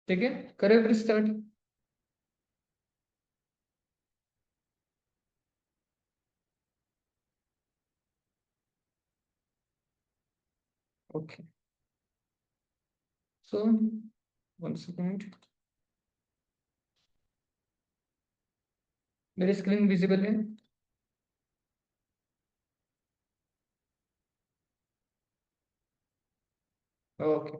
ठीक है, करें फिर स्टार्ट। ओके, सो 1 सेकेंड, मेरी स्क्रीन विजिबल है? ओके,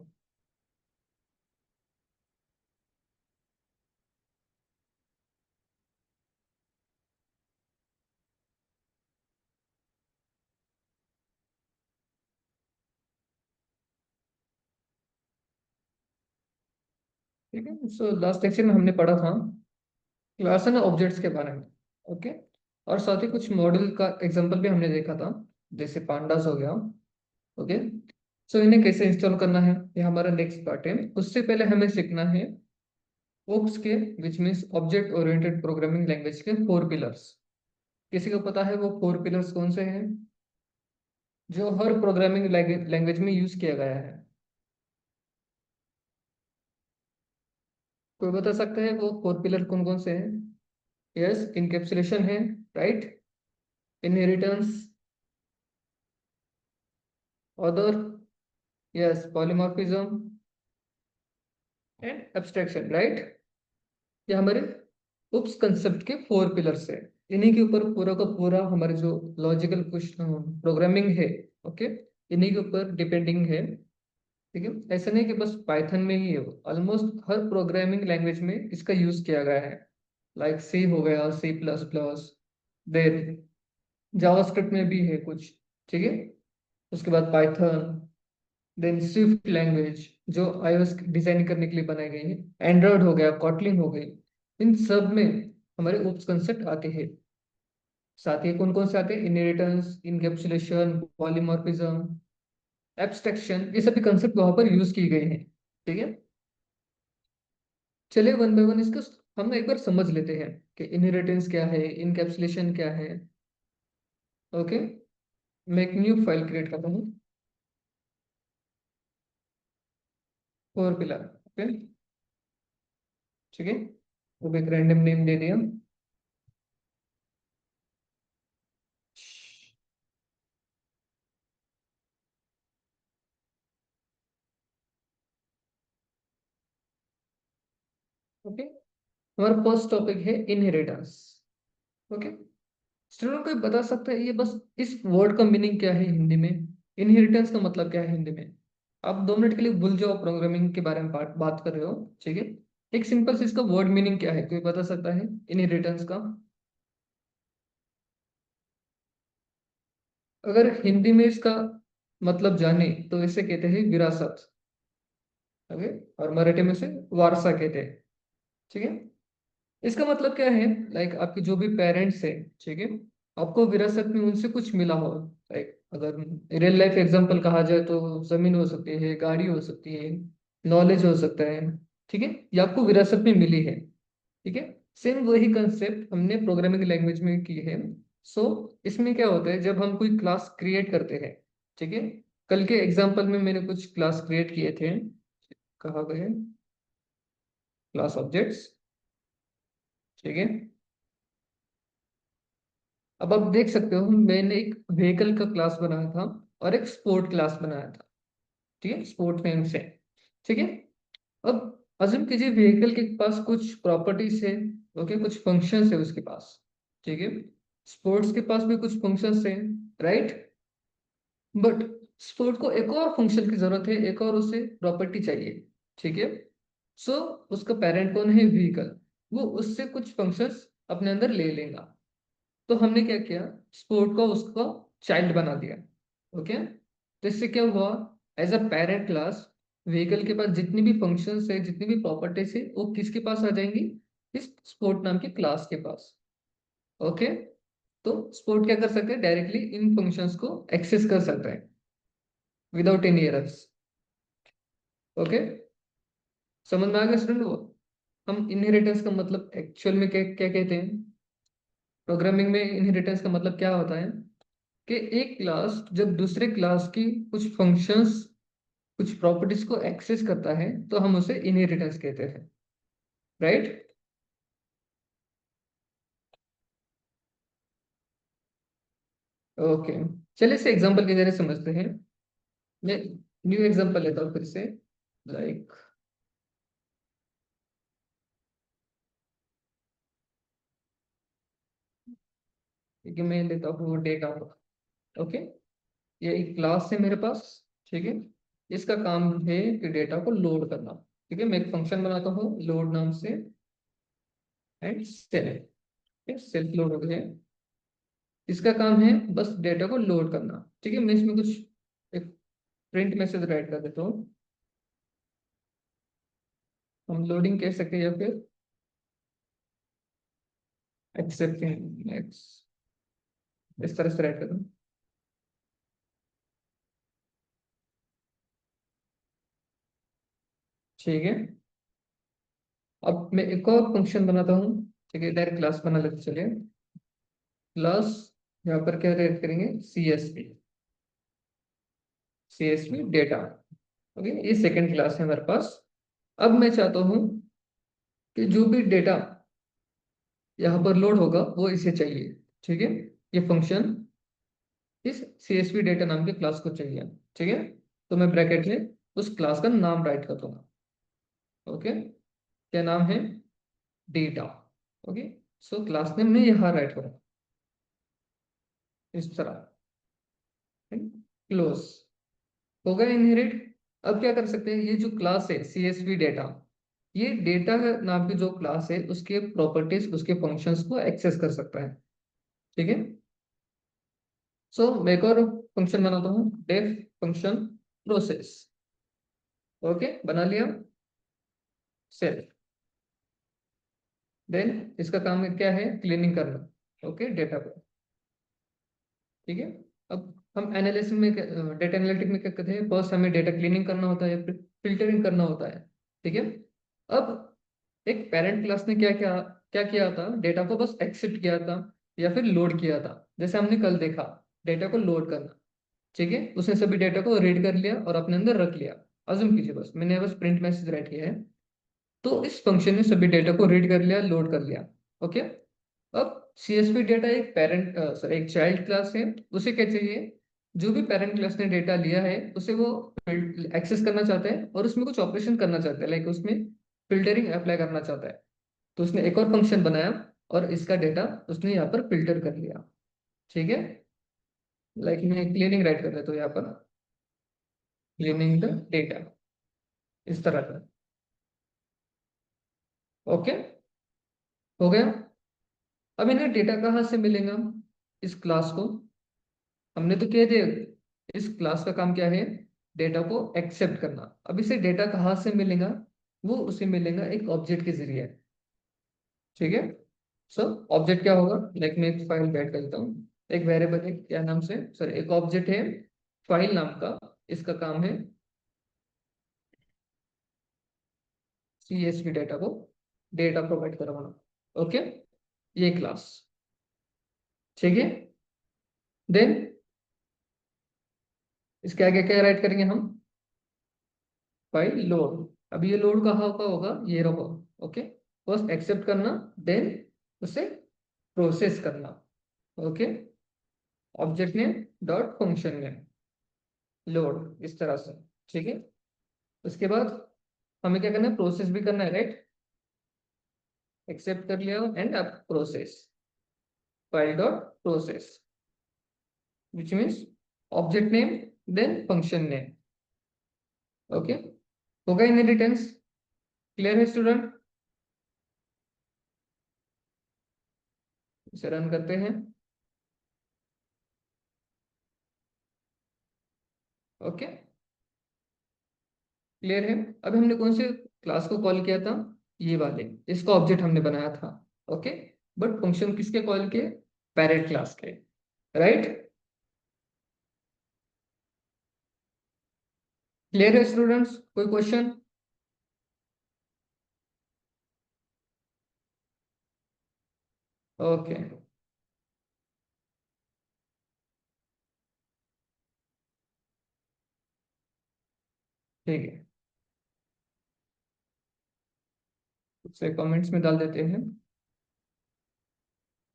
ठीक है। सो लास्ट लेक्चर में हमने पढ़ा था क्लास एंड ऑब्जेक्ट्स के बारे में। ओके, और साथ ही कुछ मॉडल का एग्जांपल भी हमने देखा था, जैसे पांडास हो गया। ओके, सो इन्हें कैसे इंस्टॉल करना है, ये हमारा नेक्स्ट पार्ट है। उससे पहले हमें सीखना है ओप्स के, विच means object oriented programming language के 4 पिलर्स। किसी को पता है वो 4 पिलर्स कौन से हैं जो हर प्रोग्रामिंग लैंग्वेज में यूज किया गया है? कोई बता सकता है वो 4 पिलर कौन कौन से हैं? यस, इनकेप्सुलेशन है, right, inheritance, order, yes, polymorphism and abstraction, right. ये हमारे उप्स कंसेप्ट के 4 पिलर्स है। इन्हीं के ऊपर पूरा का पूरा हमारे जो लॉजिकल प्रोग्रामिंग है, ओके, इन्हीं के ऊपर डिपेंडिंग है। ठीक है, ऐसा नहीं कि बस पाइथन में ही है, ऑलमोस्ट हर प्रोग्रामिंग लैंग्वेज में इसका यूज किया गया है। लाइक सी हो गया, C++, देन जावास्क्रिप्ट में भी है कुछ। ठीक है, उसके बाद पाइथन, देन स्विफ्ट लैंग्वेज जो iOS डिजाइन करने के लिए बनाई गई है, एंड्रॉयड हो गया, कॉटलिन हो गई, इन सब में हमारे उप्स कंसेप्ट आते हैं। साथ ही कौन कौन से आते हैं? इनहेरिटेंस, इनकैप्सुलेशन, पॉलीमॉर्फिज्म, एब्स्ट्रैक्शन, ये सभी कंसेप्ट वहां पर यूज किए गए हैं। ठीक है, चलिए वन बाय वन इसको हम एक बार समझ लेते हैं कि इनहेरिटेंस क्या है, इनकैप्सुलेशन क्या है। ओके, मैं एक न्यू फाइल क्रिएट करता हूँ, 4 पिलर। ओके, ठीक है, तो एक रैंडम नेम दे दिया। ओके, हमारा फर्स्ट टॉपिक है इनहेरिटेंस। ओके, स्टूडेंट कोई बता सकता है ये बस इस वर्ड का मीनिंग क्या है हिंदी में? इनहेरिटेंस का मतलब क्या है हिंदी में? आप 2 मिनट के लिए भूल जाओ प्रोग्रामिंग के बारे में बात कर रहे हो। ठीक है, एक सिंपल से इसका वर्ड मीनिंग क्या है, कोई बता सकता है इनहेरिटेंस का? अगर हिंदी में इसका मतलब जाने तो इसे कहते हैं विरासत। ओके, और मराठी में से वारसा कहते हैं। ठीक है, इसका मतलब क्या है? लाइक आपके जो भी पेरेंट्स है, ठीक है, आपको विरासत में उनसे कुछ मिला हो। लाइक अगर रियल लाइफ एग्जांपल कहा जाए तो जमीन हो सकती है, गाड़ी हो सकती है, नॉलेज हो सकता है। ठीक है, ये आपको विरासत में मिली है। ठीक है, सेम वही कंसेप्ट हमने प्रोग्रामिंग लैंग्वेज में की है। सो इसमें क्या होता है जब हम कोई क्लास क्रिएट करते हैं? ठीक है, कल के एग्जांपल में मैंने कुछ क्लास क्रिएट किए थे, कहा गए क्लास ऑब्जेक्ट्स। ठीक है, अब आप देख सकते हो मैंने एक व्हीकल का क्लास बनाया था और एक स्पोर्ट क्लास बनाया था। ठीक है, स्पोर्ट नेम से। ठीक है, अब अज्यूम कीजिए व्हीकल के पास कुछ प्रॉपर्टीज है, ओके, कुछ फंक्शंस है उसके पास। ठीक है, स्पोर्ट्स के पास भी कुछ फंक्शंस है, राइट। बट स्पोर्ट को एक और फंक्शन की जरूरत है, एक और उसे प्रॉपर्टी चाहिए। ठीक है, सो उसका पेरेंट कौन है? व्हीकल। वो उससे कुछ फंक्शंस अपने अंदर ले लेगा। तो हमने क्या किया, स्पोर्ट को उसका चाइल्ड बना दिया। ओके, तो इससे क्या हुआ, as a parent class vehicle के पास जितनी भी फंक्शंस है, जितनी भी प्रॉपर्टीज है, वो किसके पास आ जाएंगी? इस स्पोर्ट नाम के क्लास के पास। ओके, तो स्पोर्ट क्या कर सकते हैं? डायरेक्टली इन फंक्शंस को एक्सेस कर सकता है विदाउट एनी एरर्स। ओके, समझ में आ गया स्टूडेंट? वो हम इनहेरिटेंस का मतलब एक्चुअल में क्या क्या कहते हैं? प्रोग्रामिंग में इनहेरिटेंस का मतलब क्या होता है कि एक क्लास जब दूसरे क्लास की कुछ फंक्शंस कुछ प्रॉपर्टीज को एक्सेस करता है तो हम उसे इनहेरिटेंस कहते हैं, राइट। ओके, चलिए इसे एग्जांपल के जरिए समझते हैं। मैं न्यू एग्जांपल लेता हूँ फिर से, लाइक कि मैं लेता हूँ डेटा को। ओके, ये एक क्लास है मेरे पास, ठीक है। इसका काम है कि डेटा को लोड करना। ठीक है, मैं एक फंक्शन बनाता हूँ लोड नाम से, एंड सेल्फ, सेल्फ लोड हो गया। इसका काम है बस डेटा को लोड करना। ठीक है, मैं इसमें कुछ एक प्रिंट मैसेज राइट कर देता हूँ। हम लोडिंग कह सकते हैं या फिर एक्सेप्टिंग एक्स, इस तरह से राइट कर दूँ। ठीक है, अब मैं एक और फंक्शन बनाता हूँ। ठीक है, डायरेक्ट क्लास बना लेते चलिए। क्लास, यहाँ पर क्या राइट करेंगे, C S P data. Okay, ये सेकंड क्लास है हमारे पास। अब मैं चाहता हूँ कि जो भी डेटा यहाँ पर लोड होगा वो इसे चाहिए। ठीक है, ये फंक्शन इस CSV डेटा नाम के क्लास को चाहिए। ठीक है, तो मैं ब्रैकेट में उस क्लास का नाम राइट कर दूंगा। ओके, क्या नाम है, data. Okay, so class name में यहाँ राइट करूँगा इस तरह, क्लोज हो गया इनहेरिट। अब क्या कर सकते हैं, ये जो क्लास है CSV डेटा, ये डेटा नाम की जो क्लास है उसके प्रॉपर्टीज, उसके फंक्शंस को एक्सेस कर सकता है। ठीक है, सो मैं एक और फंक्शन बनाता हूँ, डेफ फंक्शन प्रोसेस। ओके, बना लिया, सेल्फ। देन इसका काम क्या है, क्लीनिंग करना। ओके, डेटा को। ठीक है, अब हम एनालिसिस में, डेटा एनालिटिक में क्या करते हैं, फर्स्ट हमें डेटा क्लीनिंग करना होता है, फिर फिल्टरिंग करना होता है। ठीक है, अब एक पेरेंट क्लास ने क्या क्या क्या किया था, डेटा को बस एक्सेप्ट किया था या फिर लोड किया था। जैसे हमने कल देखा, डेटा को लोड करना। ठीक है, उसने सभी डेटा को रीड कर लिया और अपने अंदर रख लिया। अज्यूम कीजिए, बस मैंने बस प्रिंट मैसेज राइट किया है, तो इस फंक्शन ने सभी डेटा को रीड कर लिया, लोड कर लिया। ओके, अब CSV डेटा एक पेरेंट, सॉरी, एक चाइल्ड क्लास है। उसे क्या चाहिए, जो भी पेरेंट क्लास ने डेटा लिया है उसे वो एक्सेस करना चाहता है और उसमें कुछ ऑपरेशन करना चाहता है, लाइक उसमें फिल्टरिंग अप्लाई करना चाहता है। तो उसने एक और फंक्शन बनाया और इसका डेटा उसने यहाँ पर फिल्टर कर लिया। ठीक है, लाइक मैं क्लीनिंग राइट कर देता हूँ यहाँ पर, क्लीनिंग द डेटा, इस तरह का। ओके, हो गया। अब इन्हें डेटा कहाँ से मिलेगा, इस क्लास को हमने तो कह दिया, इस क्लास का काम क्या है, डेटा को एक्सेप्ट करना। अब इसे डेटा कहाँ से मिलेगा, वो उसे मिलेगा एक ऑब्जेक्ट के जरिए। ठीक है, सो ऑब्जेक्ट क्या होगा, लाइक मैं एक फाइल बैठ कर देता हूँ, एक वेरिएबल है, क्या नाम से, सॉरी, एक ऑब्जेक्ट है फाइल नाम का। इसका काम है CSV डेटा को डेटा प्रोवाइड करवाना। ओके, ये क्लास। ठीक है, देन इसके आगे क्या राइट करेंगे हम, फाइल लोड। अब ये लोड कहाँ का होगा, ये रहो। ओके, फर्स्ट एक्सेप्ट करना, देन उसे प्रोसेस करना। Okay, object name dot function name load, इस तरह से। ठीक है, उसके बाद हमें क्या करना है, प्रोसेस भी करना है, राइट। एक्सेप्ट कर लिया एंड अब process, file dot process, which means object name then function name. Okay, हो गया इनहेरिटेंस, क्लियर है स्टूडेंट। इसे रन करते हैं। ओके, क्लियर है। अभी हमने कौन से क्लास को कॉल किया था, ये वाले, इसका ऑब्जेक्ट हमने बनाया था। ओके, बट फंक्शन किसके कॉल के, पैरेंट क्लास के, राइट। क्लियर है स्टूडेंट्स, कोई क्वेश्चन। ओके, ठीक है, उसे कमेंट्स में डाल देते हैं।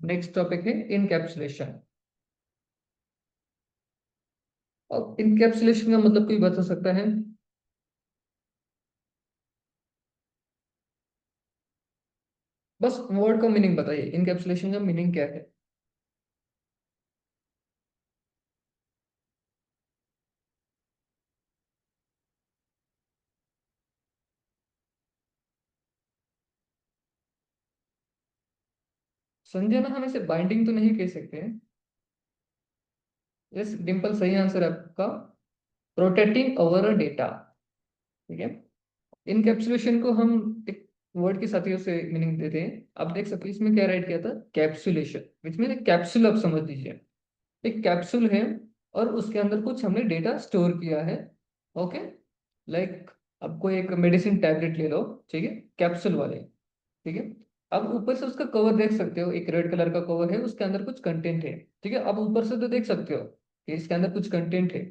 नेक्स्ट टॉपिक है इनकैप्सुलेशन। अब इनकैप्सुलेशन का मतलब कोई बता सकता है? बस वर्ड का मीनिंग बताइए, इनकैप्सुलेशन का मीनिंग क्या है? संजना, हम इसे बाइंडिंग तो नहीं कह सकते हैं। यस डिम्पल, सही आंसर है आपका, प्रोटेक्टिंग ओवर अ डेटा। ठीक है, इनकैप्सुलेशन को हम एक वर्ड के साथ ही उसे मीनिंग देते हैं। आप देख सकते हैं इसमें क्या राइट किया था, कैप्सुलेशन, विच मीन कैप्सूल, आप समझ लीजिए एक कैप्सूल है और उसके अंदर कुछ हमने डेटा स्टोर किया है। ओके, लाइक आपको एक मेडिसिन टैबलेट ले लो, ठीक है, कैप्सूल वाले, ठीक है। अब ऊपर से उसका कवर देख सकते हो, एक रेड कलर का कवर है, उसके अंदर कुछ कंटेंट है, ठीक है। अब ऊपर से तो देख सकते हो कि इसके अंदर कुछ कंटेंट है,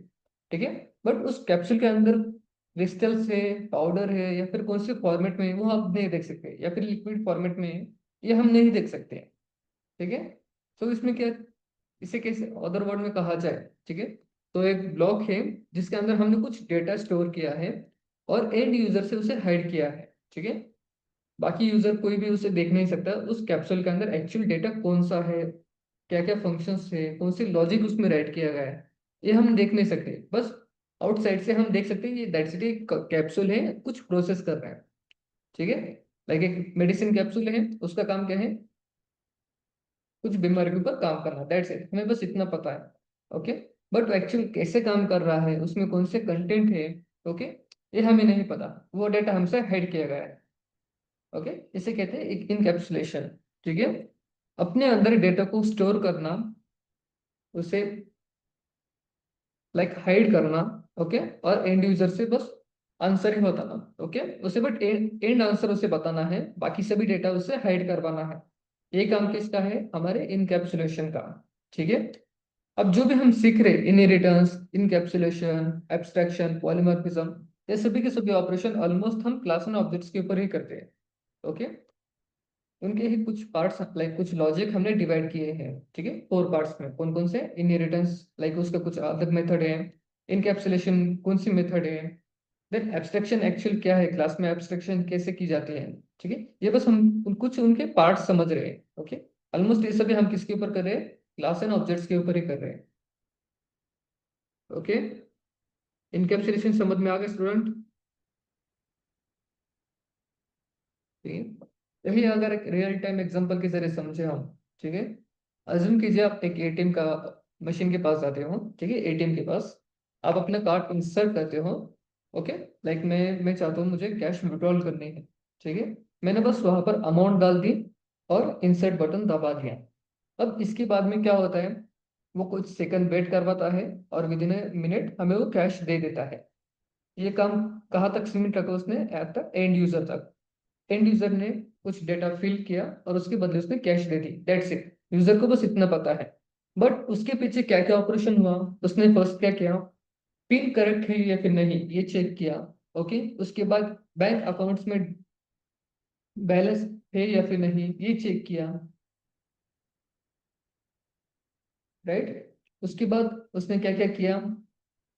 ठीक है। बट उस कैप्सूल के अंदर क्रिस्टल्स है, पाउडर है, या फिर कौन से फॉर्मेट में है, वो आप नहीं देख सकते, या फिर लिक्विड फॉर्मेट में है, ये हम नहीं देख सकते, ठीक है। तो इसमें क्या, इसे कैसे अदर वर्ड में कहा जाए, ठीक है। तो एक ब्लॉक है जिसके अंदर हमने कुछ डेटा स्टोर किया है और एंड यूजर से उसे हाइड किया है, ठीक है। बाकी यूजर कोई भी उसे देख नहीं सकता उस कैप्सूल के अंदर एक्चुअल डेटा कौन सा है, क्या क्या फंक्शंस है, कौन सी लॉजिक उसमें राइट किया गया है, ये हम देख नहीं सकते। बस आउटसाइड से हम देख सकते हैं ये दैट्स इट, कैप्सूल है, कुछ प्रोसेस कर रहा है, ठीक है। लाइक एक मेडिसिन कैप्सूल है, उसका काम क्या है, कुछ बीमारी के ऊपर काम करना, दैट्स इट, हमें बस इतना पता है। ओके, बट एक्चुअल कैसे काम कर रहा है, उसमें कौन से कंटेंट है, ओके, ये हमें नहीं पता, वो डेटा हमसे हाइड किया गया है। ओके, इसे कहते हैं एक इनकैप्सुलेशन, ठीक है। अपने अंदर डेटा को स्टोर करना, उसे लाइक हाइड करना, ओके, और एंड यूजर से बस आंसर ही बताना, ओके, उसे बट एंड आंसर उसे बताना है, बाकी सभी डेटा उसे हाइड करवाना है। ये काम किसका है, हमारे इनकैप्सुलेशन का, ठीक है। अब जो भी हम सीख रहे, इनहेरिटेंस, इनकैप्सुलेशन, एब्स्ट्रैक्शन, पॉलीमॉर्फिज्म, ये सभी के सभी ऑपरेशन ऑलमोस्ट हम क्लास एंड ऑब्जेक्ट्स के ऊपर ही करते हैं, ओके। उनके ही कुछ पार्ट्स, लाइक कुछ लॉजिक हमने डिवाइड किए हैं, ठीक है, 4 पार्ट्स में। कौन कौन से, इनहेरिटेंस, लाइक उसका कुछ अलग मेथड है, इनकैप्सुलेशन कौन सी मेथड है, देन एब्स्ट्रैक्शन एक्चुअल क्या है, क्लास में एब्स्ट्रैक्शन कैसे की जाती है, ठीक है। ये बस हम कुछ उनके पार्ट्स समझ रहे हैं, ओके। ऑलमोस्ट ये सभी हम किसके ऊपर कर रहे हैं, क्लास एंड ऑब्जेक्ट्स के ऊपर ही कर रहे हैं, ओके। इनकैप्सुलेशन समझ में आ गया स्टूडेंट? ठीक है, यही अगर एक रियल टाइम एग्जांपल के जरिए समझे हम, ठीक है। अज्यूम कीजिए आप एक एटीएम का मशीन के पास जाते हो, ठीक है, एटीएम के पास आप अपना कार्ड इंसर्ट करते हो, ओके। लाइक मैं चाहता हूँ मुझे कैश विड्रॉल करनी है, ठीक है। मैंने बस वहां पर अमाउंट डाल दी और इंसर्ट बटन दबा दिया। अब इसके बाद में क्या होता है, वो कुछ सेकंड वेट करवाता है और विद इन ए मिनट हमें वो कैश दे देता है। ये काम कहाँ तक सीमित रखा उसने, एट द एंड यूजर तक। एंड यूजर ने कुछ डेटा फिल किया और उसके बदले उसने cash they the, that's it, user को बस इतना पता है। बट उसके पीछे क्या क्या ऑपरेशन हुआ, उसने फर्स्ट क्या किया, पिन करेक्ट है या फिर नहीं ये चेक किया, ओके। उसके बाद बैंक अकाउंट्स में बैलेंस है या फिर नहीं ये चेक किया, राइट। उसके बाद उसने क्या क्या किया,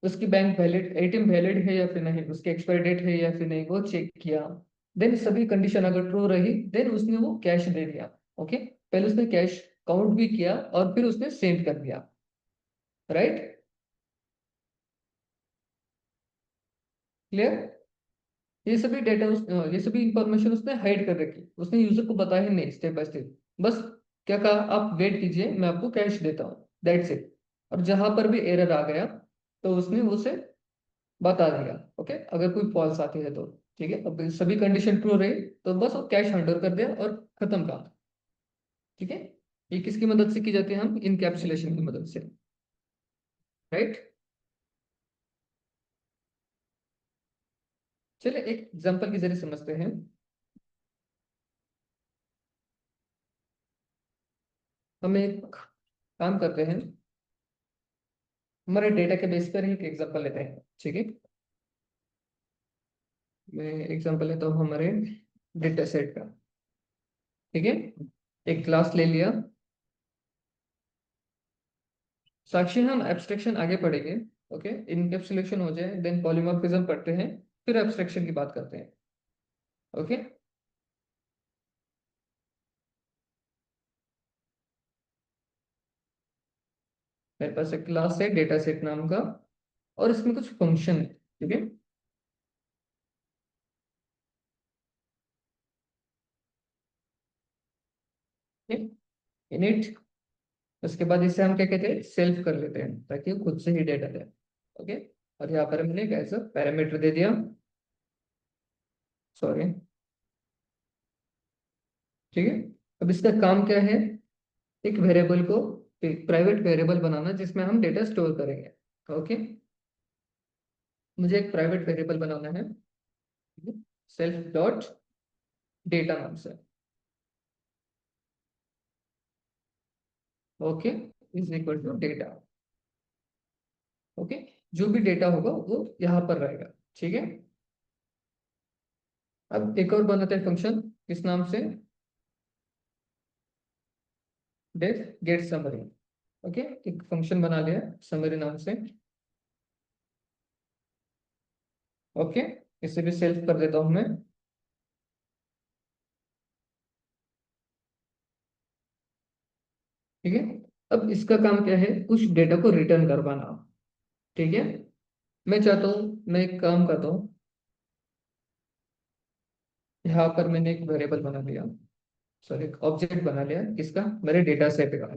उसकी बैंक वैलिड, एटीएम वैलिड है या फिर नहीं, उसकी एक्सपायरी डेट है या फिर नहीं वो चेक किया। देन सभी कंडीशन अगर ट्रू रही देन उसने वो कैश दे दिया, ओके। पहले उसने कैश काउंट भी किया और फिर उसने सेंड कर दिया, राइट। क्लियर? ये सभी डेटा ये सभी इंफॉर्मेशन उसने हाइड कर रखी, उसने यूजर को बताया ही नहीं स्टेप बाय स्टेप। बस क्या कहा, आप वेट कीजिए मैं आपको कैश देता हूँ, दैट्स इट। और जहां पर भी एरर आ गया तो उसने उसे बता दिया, ओके, अगर कोई फॉल्स आती है तो, ठीक है। अब सभी कंडीशन ट्रू रही तो बस वो कैश हैंड ओवर कर दिया और खत्म काम, ठीक है। ये किसकी मदद से की जाती है, हम इनकैप्सुलेशन की मदद से, राइट। चलिए एक एग्जांपल के जरिए समझते हैं। हम एक काम करते हैं, हमारे डेटा के बेस पर ही एक एग्जांपल लेते हैं, ठीक है। मैं एग्जांपल लेता हूँ हमारे डेटा सेट का। ठीक है, एक क्लास ले लिया। साक्षी हम एब्स्ट्रैक्शन आगे पढ़ेंगे। ओके, इनकैप्सुलेशन हो जाए देन पॉलीमॉर्फिज्म पढ़ते हैं, फिर एब्स्ट्रैक्शन की बात करते हैं। ओके, मेरे पास एक क्लास है डेटा सेट नाम का, और इसमें कुछ फंक्शन है। ठीक है, इनिट, उसके बाद इसे हम क्या कहते हैं, सेल्फ कर लेते हैं ताकि वो खुद से ही डेटा दे। ओके, और यहाँ पर हमने कैसा पैरामीटर दे दिया, सॉरी। ठीक है, अब इसका काम क्या है, एक वेरिएबल को, एक प्राइवेट वेरिएबल बनाना जिसमें हम डेटा स्टोर करेंगे। ओके, मुझे एक प्राइवेट वेरिएबल बनाना है, सेल्फ डॉट डेटा नाम से। Okay, is equal to data. Okay, जो भी डेटा होगा वो यहाँ पर रहेगा। ठीक है, अब एक और बनाते हैं फंक्शन, किस नाम से, डेट गेट समरी। ओके, एक फंक्शन बना लिया समरी नाम से। ओके, इसे भी सेल्फ कर देता हूं मैं। ठीक है, अब इसका काम क्या है, कुछ डेटा को रिटर्न करवाना। ठीक है, मैं चाहता हूँ, मैं एक काम करता हूँ, यहाँ पर मैंने एक वेरिएबल बना लिया, सॉरी एक ऑब्जेक्ट बना लिया, किसका, मेरे डेटा सेट का।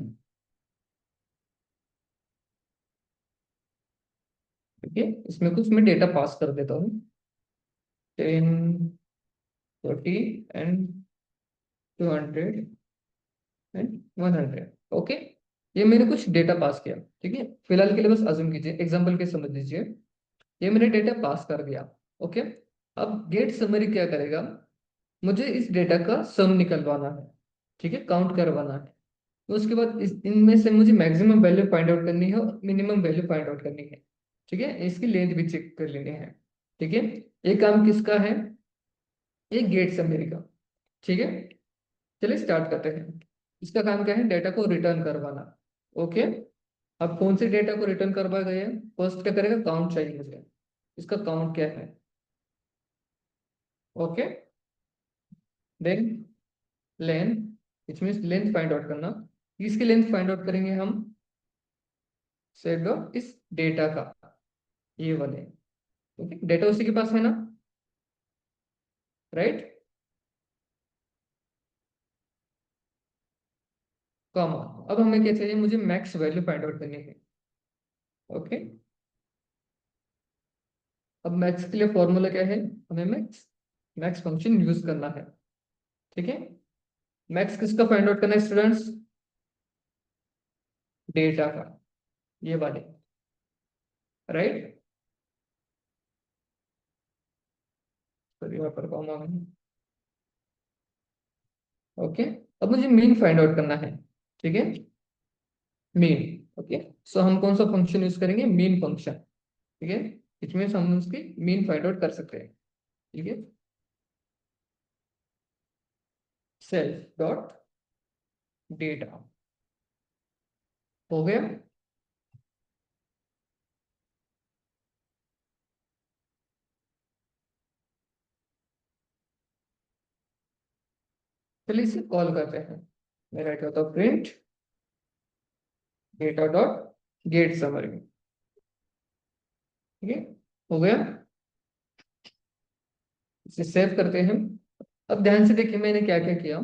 ठीक है, इसमें कुछ मैं डेटा पास कर देता हूँ, 10, 40 एंड 200 एंड 100। ओके, ये मैंने कुछ डेटा पास किया। ठीक है, फिलहाल के लिए बस अज्यूम कीजिए, एग्जांपल के समझ लीजिए, ये मैंने डेटा पास कर दिया। ओके, अब गेट समरी क्या करेगा, मुझे इस डेटा का सम निकलवाना है। ठीक है, काउंट करवाना है। तो उसके बाद इनमें से मुझे मैक्सिमम वैल्यू फाइंड आउट करनी है और मिनिमम वैल्यू फाइंड आउट करनी है। ठीक है, इसकी लेंथ भी चेक कर लेनी है। ठीक है, ये काम किसका है, ये गेट समरी का। ठीक है, चलिए स्टार्ट करते हैं। इसका काम क्या है, डेटा को रिटर्न करवाना। ओके, अब कौन से डेटा को रिटर्न करवा गए हैं, फर्स्ट क्या करेगा, काउंट चाहिए मुझे, इसका काउंट क्या है। Okay, then length, which means length find out करना। इसकी लेंथ फाइंड आउट करेंगे हम सेट ऑफ इस डेटा का, ये वाले। ओके, डेटा उसी के पास है ना, राइट, कॉमा। अब हमें क्या चाहिए, मुझे मैक्स वैल्यू फाइंड आउट करनी है। ओके, अब मैक्स के लिए फॉर्मूला क्या है, हमें मैक्स मैक्स फंक्शन यूज करना है। ठीक है, मैक्स किसका फाइंड आउट करना है स्टूडेंट्स, डेटा का, ये वाले, राइट। तो यहाँ पर कॉमा है। ओके, अब मुझे मीन फाइंड आउट करना है। ठीक है, मीन। ओके, सो हम कौन सा फंक्शन यूज करेंगे, मीन फंक्शन। ठीक है, इसमें हम उसकी मीन फाइंड आउट कर सकते हैं। ठीक है, सेल्फ डॉट डेटा, हो गया। चलिए इसे कॉल करते हैं। मैं राइट करता हूँ print data dot gate summary. ठीक है, हो गया, इसे सेव करते हैं। अब ध्यान से देखिए मैंने क्या क्या किया।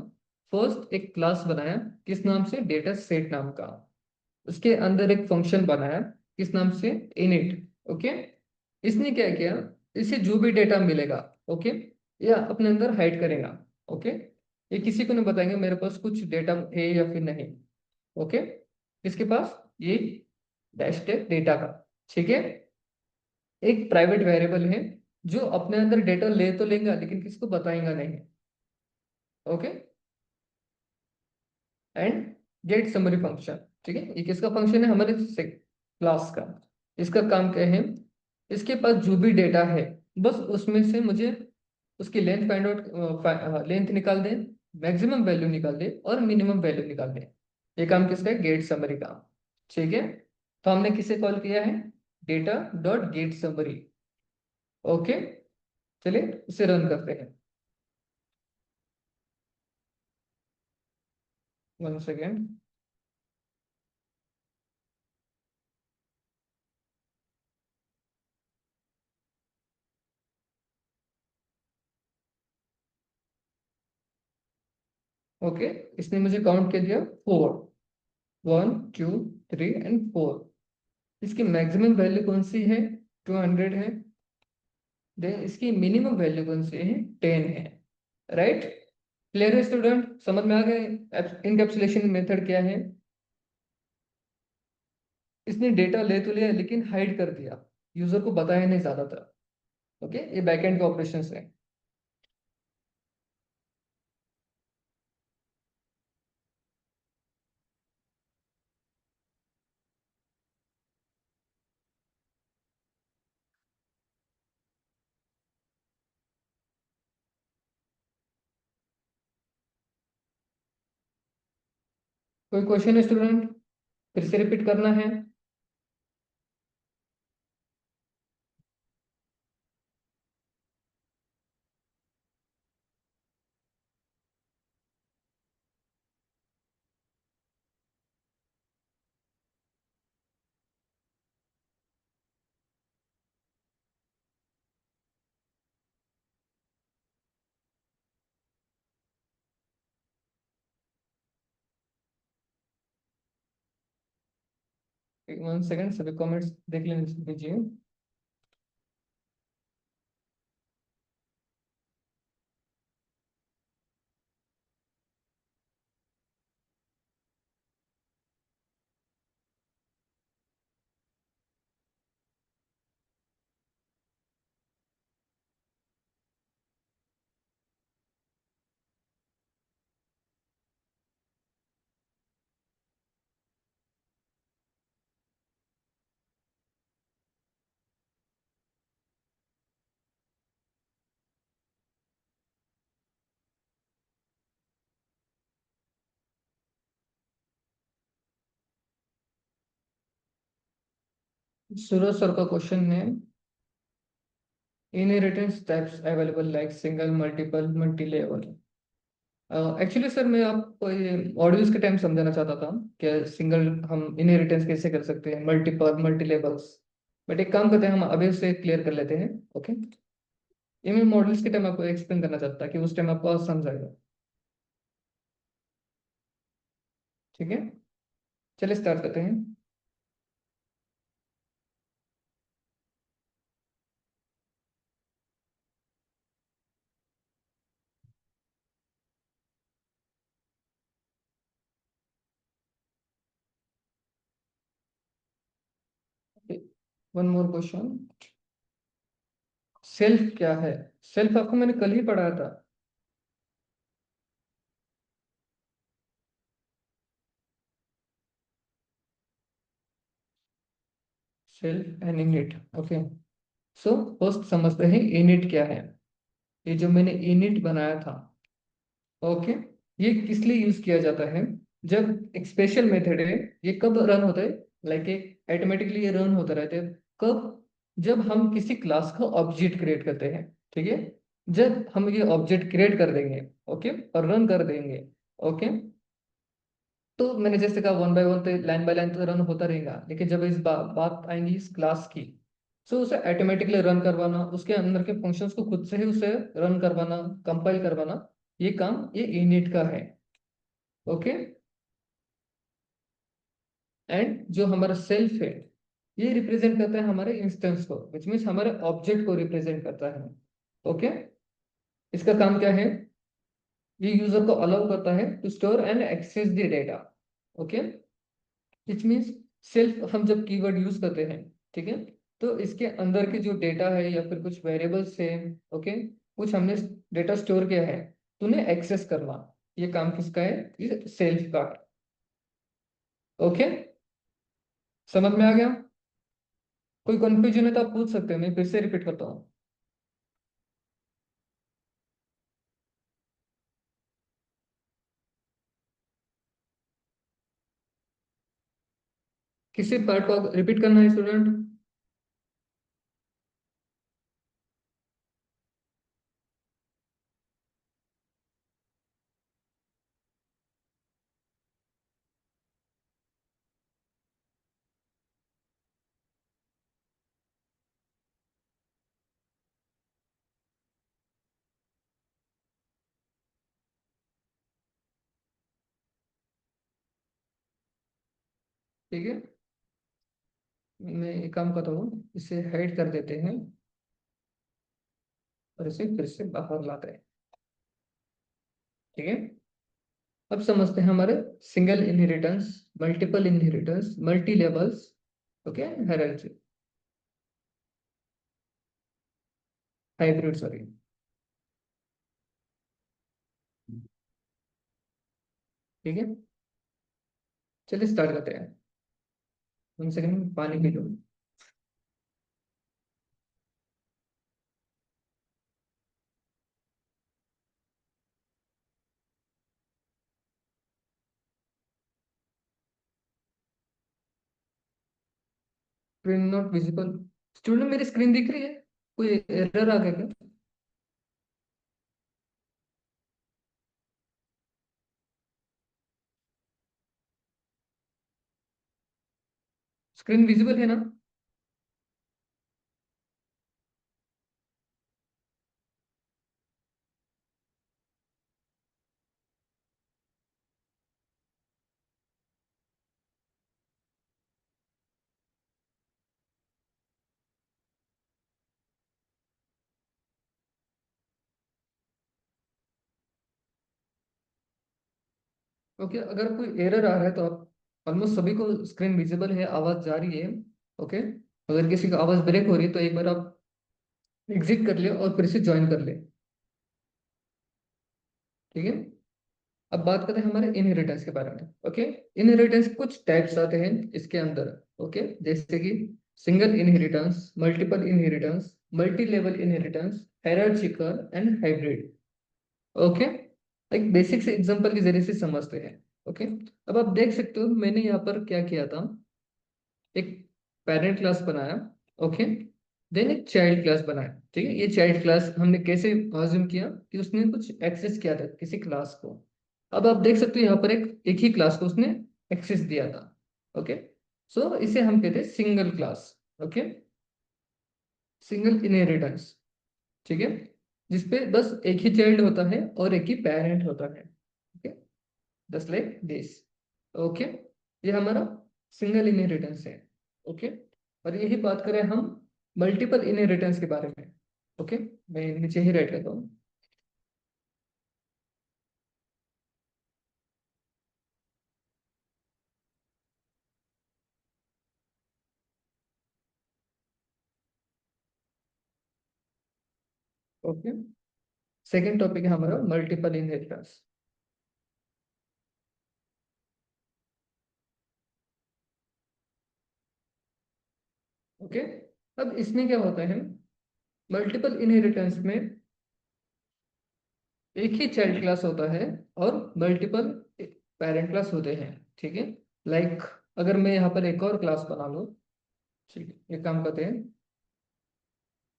फर्स्ट एक क्लास बनाया, किस नाम से, डेटा सेट नाम का। उसके अंदर एक फंक्शन बनाया, किस नाम से, इनिट। ओके, इसने क्या किया, इसे जो भी डेटा मिलेगा, ओके, या अपने अंदर हाइड करेगा। ओके, ये किसी को नहीं बताएंगे मेरे पास कुछ डेटा है या फिर नहीं। ओके, इसके पास ये डैश डेटा का। ठीक है, एक प्राइवेट वेरिएबल है जो अपने अंदर डेटा ले तो लेगा लेकिन किसको बताएगा नहीं। Okay, and get summary function. ठीक है, ये किसका फंक्शन है, हमारे क्लास का। इसका काम क्या है, इसके पास जो भी डेटा है बस उसमें से मुझे उसकी लेंथ फाइंड आउट, लेंथ निकाल दें, मैक्सिमम वैल्यू निकाल दें और मिनिमम वैल्यू निकाल दें। ये काम किसका है? गेट समरी का। ठीक है, तो हमने किसे कॉल किया है? Data dot gate summary. Okay, चलिए इसे रन करते हैं। 1 सेकेंड। ओके, इसने मुझे काउंट कर दिया 4। 1 2 3 एंड 4। इसकी मैक्सिमम वैल्यू कौन सी है? 200 है। देन इसकी मिनिमम वैल्यू कौन सी है? 10 है। राइट? क्लियर है स्टूडेंट? समझ में आ गए इनकैप्सुलेशन मेथड क्या है? इसने डेटा ले तो लिया लेकिन हाइड कर दिया, यूजर को बताया नहीं ज्यादातर। ओके, ये बैकएंड के ऑपरेशंस है। कोई क्वेश्चन है स्टूडेंट? फिर से रिपीट करना है। वन सेकंड, सभी कमेंट्स देख लेने दीजिए। सूरज सर का क्वेश्चन है, inheritance types available like single, multiple, multi level. Actually sir मैं आपको ये ऑडियोज के टाइम समझाना चाहता था कि सिंगल हम इनहेरिटेंस कैसे कर सकते हैं, मल्टीपल, मल्टी लेवल्स। बट एक काम करते हैं, हम अभी से क्लियर कर लेते हैं। ओके, ये मैं मॉडल्स के टाइम आपको एक्सप्लेन करना चाहता कि उस टाइम आपको और समझ आएगा। ठीक है, चलिए स्टार्ट करते हैं। 1 मोर क्वेश्चन। सेल्फ क्या है? सेल्फ आपको मैंने कल ही पढ़ाया था। Self and init. Okay, so first समझते हैं इनिट क्या है। ये जो मैंने इनिट बनाया था, ओके, ये किस लिए यूज किया जाता है? जब एक स्पेशल मेथड है, ये कब रन होता है? लाइक एक ऑटोमेटिकली ये रन होता रहता है। कब? जब हम किसी क्लास का ऑब्जेक्ट क्रिएट करते हैं। ठीक है, जब हम ये ऑब्जेक्ट क्रिएट कर देंगे, ओके, और रन कर देंगे, ओके, तो मैंने जैसे कहा 1 बाय 1 तो लाइन बाय लाइन तो रन होता रहेगा, लेकिन जब इस बात आएंगी इस क्लास की, सो उसे ऑटोमेटिकली रन करवाना, उसके अंदर के फंक्शंस को खुद से ही उसे रन करवाना, कंपाइल करवाना, ये काम ये इनिट का है। ओके, एंड जो हमारा सेल्फ है, ये रिप्रेजेंट करता है हमारे इंस्टेंस को, विच मीन्स हमारे ऑब्जेक्ट को रिप्रेजेंट करता है। ओके, इसका काम क्या है? ये यूजर को अलाउ करता है to store and access the data. Okay, which means self हम जब कीवर्ड यूज करते हैं, ठीक है, तो इसके अंदर के जो डेटा है या फिर कुछ वेरिएबल्स है, ओके, कुछ हमने डेटा स्टोर किया है, तो उन्हें एक्सेस करना, ये काम किसका है? ये सेल्फ का है। ओके, समझ में आ गया? कोई कंफ्यूजन है तो आप पूछ सकते हैं, मैं फिर से रिपीट करता हूँ। किसी पार्ट को रिपीट करना है स्टूडेंट? ठीक है, मैं एक काम करता हूँ, इसे हाइड कर देते हैं और इसे फिर से बाहर लाते हैं। ठीक है, अब समझते हैं हमारे single inheritance, multiple inheritance, multi levels, okay, hierarchy, hybrid, sorry. ठीक है, चलिए स्टार्ट करते हैं। 1 सेकंड पानी P low. Screen not visible. Student मेरी स्क्रीन दिख रही है? कोई एरर आ गया क्या? स्क्रीन विजिबल है ना? ओके, अगर कोई एरर आ रहा है तो आप, ऑलमोस्ट सभी को स्क्रीन विजिबल है, आवाज जा रही है। ओके, अगर किसी का आवाज ब्रेक हो रही है तो एक बार आप एग्जिट कर ले और फिर से ज्वाइन कर ले। ठीक है, अब बात करते हैं हमारे इनहेरिटेंस के बारे में। ओके, इनहेरिटेंस कुछ टाइप्स आते हैं इसके अंदर। ओके, जैसे कि single inheritance, multiple inheritance, multi level inheritance, hierarchical and hybrid. Okay, एक बेसिक से एग्जांपल के जरिए से समझते हैं। ओके, अब आप देख सकते हो मैंने यहाँ पर क्या किया था, एक पेरेंट क्लास बनाया। ओके, देन एक चाइल्ड क्लास बनाया। ठीक है, ये चाइल्ड क्लास हमने कैसे अज्यूम किया कि उसने कुछ एक्सेस किया था किसी क्लास को। अब आप देख सकते हो यहाँ पर एक ही क्लास को उसने एक्सेस दिया था। ओके, सो इसे हम कहते हैं single class. Okay, single inheritance. ठीक है, जिसपे बस एक ही चाइल्ड होता है और एक ही पेरेंट होता है। Okay, just like this. Okay, ये हमारा सिंगल इनहेरिटेंस है। ओके, और यही बात करें हम मल्टीपल इनहेरिटेंस के बारे में। ओके, मैं नीचे ही राइट लेता हूँ। ओके, सेकेंड टॉपिक है हमारा मल्टीपल इनहेरिटेंस। ओके, अब इसमें क्या होता है, मल्टीपल इनहेरिटेंस में एक ही चाइल्ड क्लास होता है और मल्टीपल पेरेंट क्लास होते हैं। ठीक है, लाइक अगर मैं यहाँ पर एक और क्लास बना लूँ। ठीक है, एक काम करते हैं,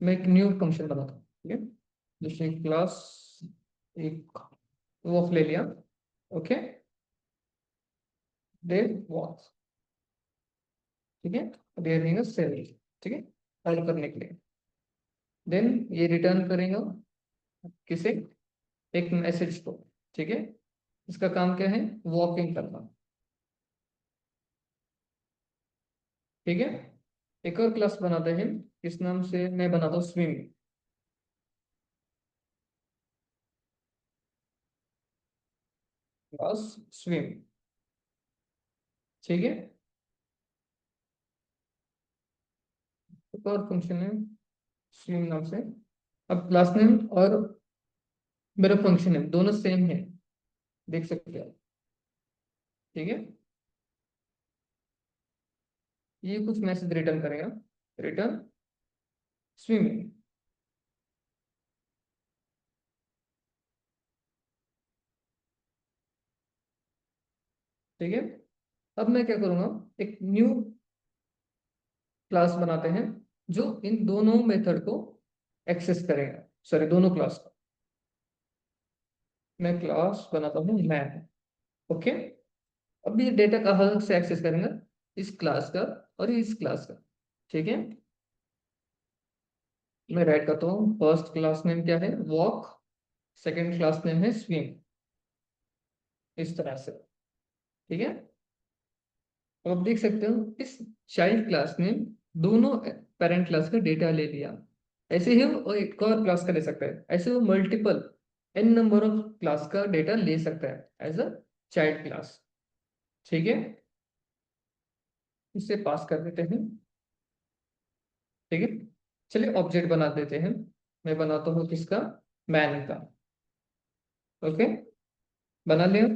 मैं एक न्यू फंक्शन बनाता हूँ। ठीक है, जैसे क्लास एक वॉक ले लिया। Okay, then walk. ठीक है, देयर सेल। ठीक है, हल करने के लिए देन ये रिटर्न करेगा किसे, एक मैसेज को। ठीक है, इसका काम क्या है, वॉकिंग करना। ठीक है, एक और क्लास बनाते हैं, इस नाम से मैं बनाता हूँ स्विम। Class swim. ठीक है, एक और फंक्शन है स्विम नाम से। अब क्लास नेम और मेरा फंक्शन नेम दोनों सेम है, देख सकते हैं। ठीक है, ये कुछ मैसेज रिटर्न करेगा, रिटर्न स्विमिंग। ठीक है, अब मैं क्या करूंगा, एक न्यू क्लास बनाते हैं जो इन दोनों मेथड को एक्सेस करेगा, सॉरी दोनों क्लास को। मैं क्लास बनाता हूँ मैन। ओके, अब ये डेटा कहाँ से एक्सेस करेंगे? इस क्लास का और इस क्लास का। ठीक है, मैं राइट करता हूँ। फर्स्ट क्लास नेम क्या है? वॉक। सेकंड क्लास नेम है स्विम। इस तरह से। ठीक है, अब आप देख सकते हो इस चाइल्ड क्लास ने दोनों पेरेंट क्लास का डेटा ले लिया। ऐसे ही वो एक और क्लास का ले सकता है, ऐसे वो multiple N number of class का डेटा ले सकता है एज अ चाइल्ड क्लास। ठीक है, इसे पास कर देते हैं। ठीक है, चलिए ऑब्जेक्ट बना देते हैं। मैं बनाता हूँ किसका? मैन का। ओके, बना लिया।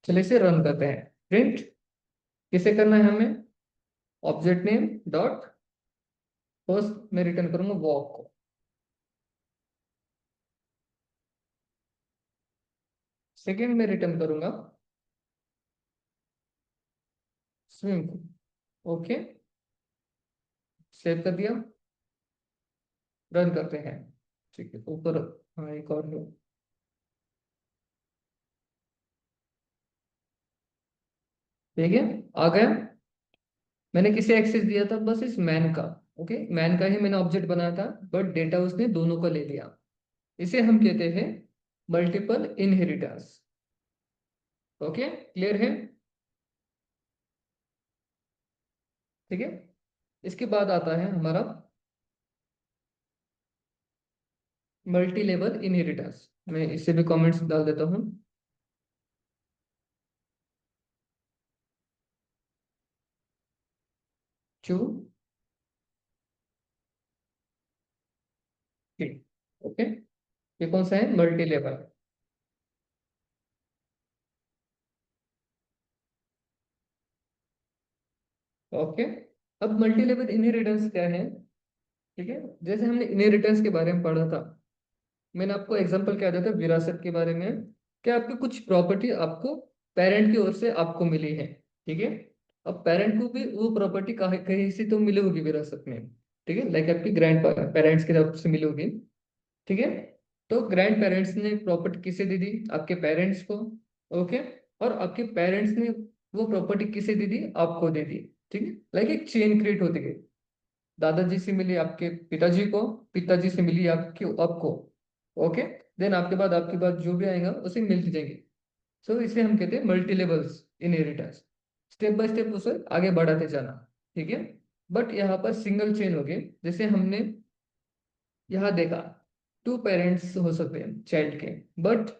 चलिए इसे रन करते हैं। प्रिंट किसे करना है हमें? ऑब्जेक्ट नेम डॉट फर्स्ट मैं रिटर्न करूंगा वॉक को। सेकेंड में रिटर्न करूंगा स्विम को। ओके, सेव कर दिया। रन करते हैं। ठीक है, ऊपर। हाँ, एक और है। ठीक है, आ गया। मैंने किसे एक्सेस दिया था? बस इस मैन का। ओके, मैन का ही मैंने ऑब्जेक्ट बनाया था, बट डेटा उसने दोनों का ले लिया। इसे हम कहते हैं मल्टीपल इनहेरिटेंस। ओके, क्लियर है? ठीक है, इसके बाद आता है हमारा मल्टी लेवल इनहेरिटेंस। मैं इसे भी कमेंट्स डाल देता हूँ। टू। ओके, ये कौन सा है? Multi level. ओके, अब मल्टी लेवल इनहेरिटेंस क्या है? ठीक है, जैसे हमने इनहेरिटेंस के बारे में पढ़ा था, मैंने आपको एग्जांपल क्या दिया था विरासत के बारे में। क्या आपकी कुछ प्रॉपर्टी आपको पेरेंट की ओर से आपको मिली है। ठीक है, अब पेरेंट को भी वो प्रॉपर्टी कहीं कहीं से तो मिली होगी विरासत में। ठीक है, लाइक आपकी ग्रैंड पेरेंट्स की तरफ से मिली होगी। ठीक है, तो ग्रैंड पेरेंट्स ने प्रॉपर्टी किसे दे दी? आपके पेरेंट्स को। ओके, और आपके पेरेंट्स ने वो प्रॉपर्टी किसे दे दी? आपको दे दी। ठीक है, लाइक एक चेन क्रिएट होती गई। दादाजी से मिली आपके पिताजी को, पिताजी से मिली आपके आपको। ओके, देन आपके बाद जो भी आएगा उसे मिलती जाएंगे। सो इसे हम कहते हैं multi levels inheritance. Step by step उसे आगे बढ़ाते जाना। ठीक है, बट यहाँ पर सिंगल चेन हो गई। जैसे हमने यहाँ देखा, टू पेरेंट्स हो सकते हैं चाइल्ड के, बट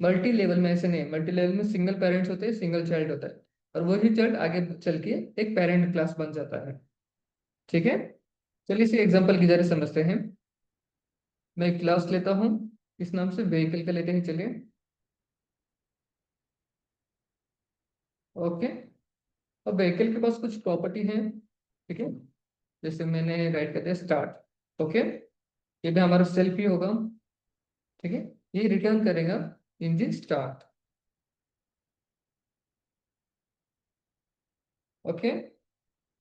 मल्टी लेवल में ऐसे नहीं। मल्टी लेवल में सिंगल पेरेंट्स होते हैं, सिंगल चाइल्ड होता है, और वही चाइल्ड आगे चल के एक पेरेंट क्लास बन जाता है। ठीक है, चलिए इसे एग्जांपल की जरिए समझते हैं। मैं एक क्लास लेता हूँ, इस नाम से व्हीकल का लेते हैं। चलिए, ओके, अब व्हीकल के पास कुछ प्रॉपर्टी है। ठीक है, जैसे मैंने राइट कर दिया स्टार्ट। ओके, ये भी हमारा सेल्फ ही होगा। ठीक है, ये रिटर्न करेगा इंजन स्टार्ट। ओके,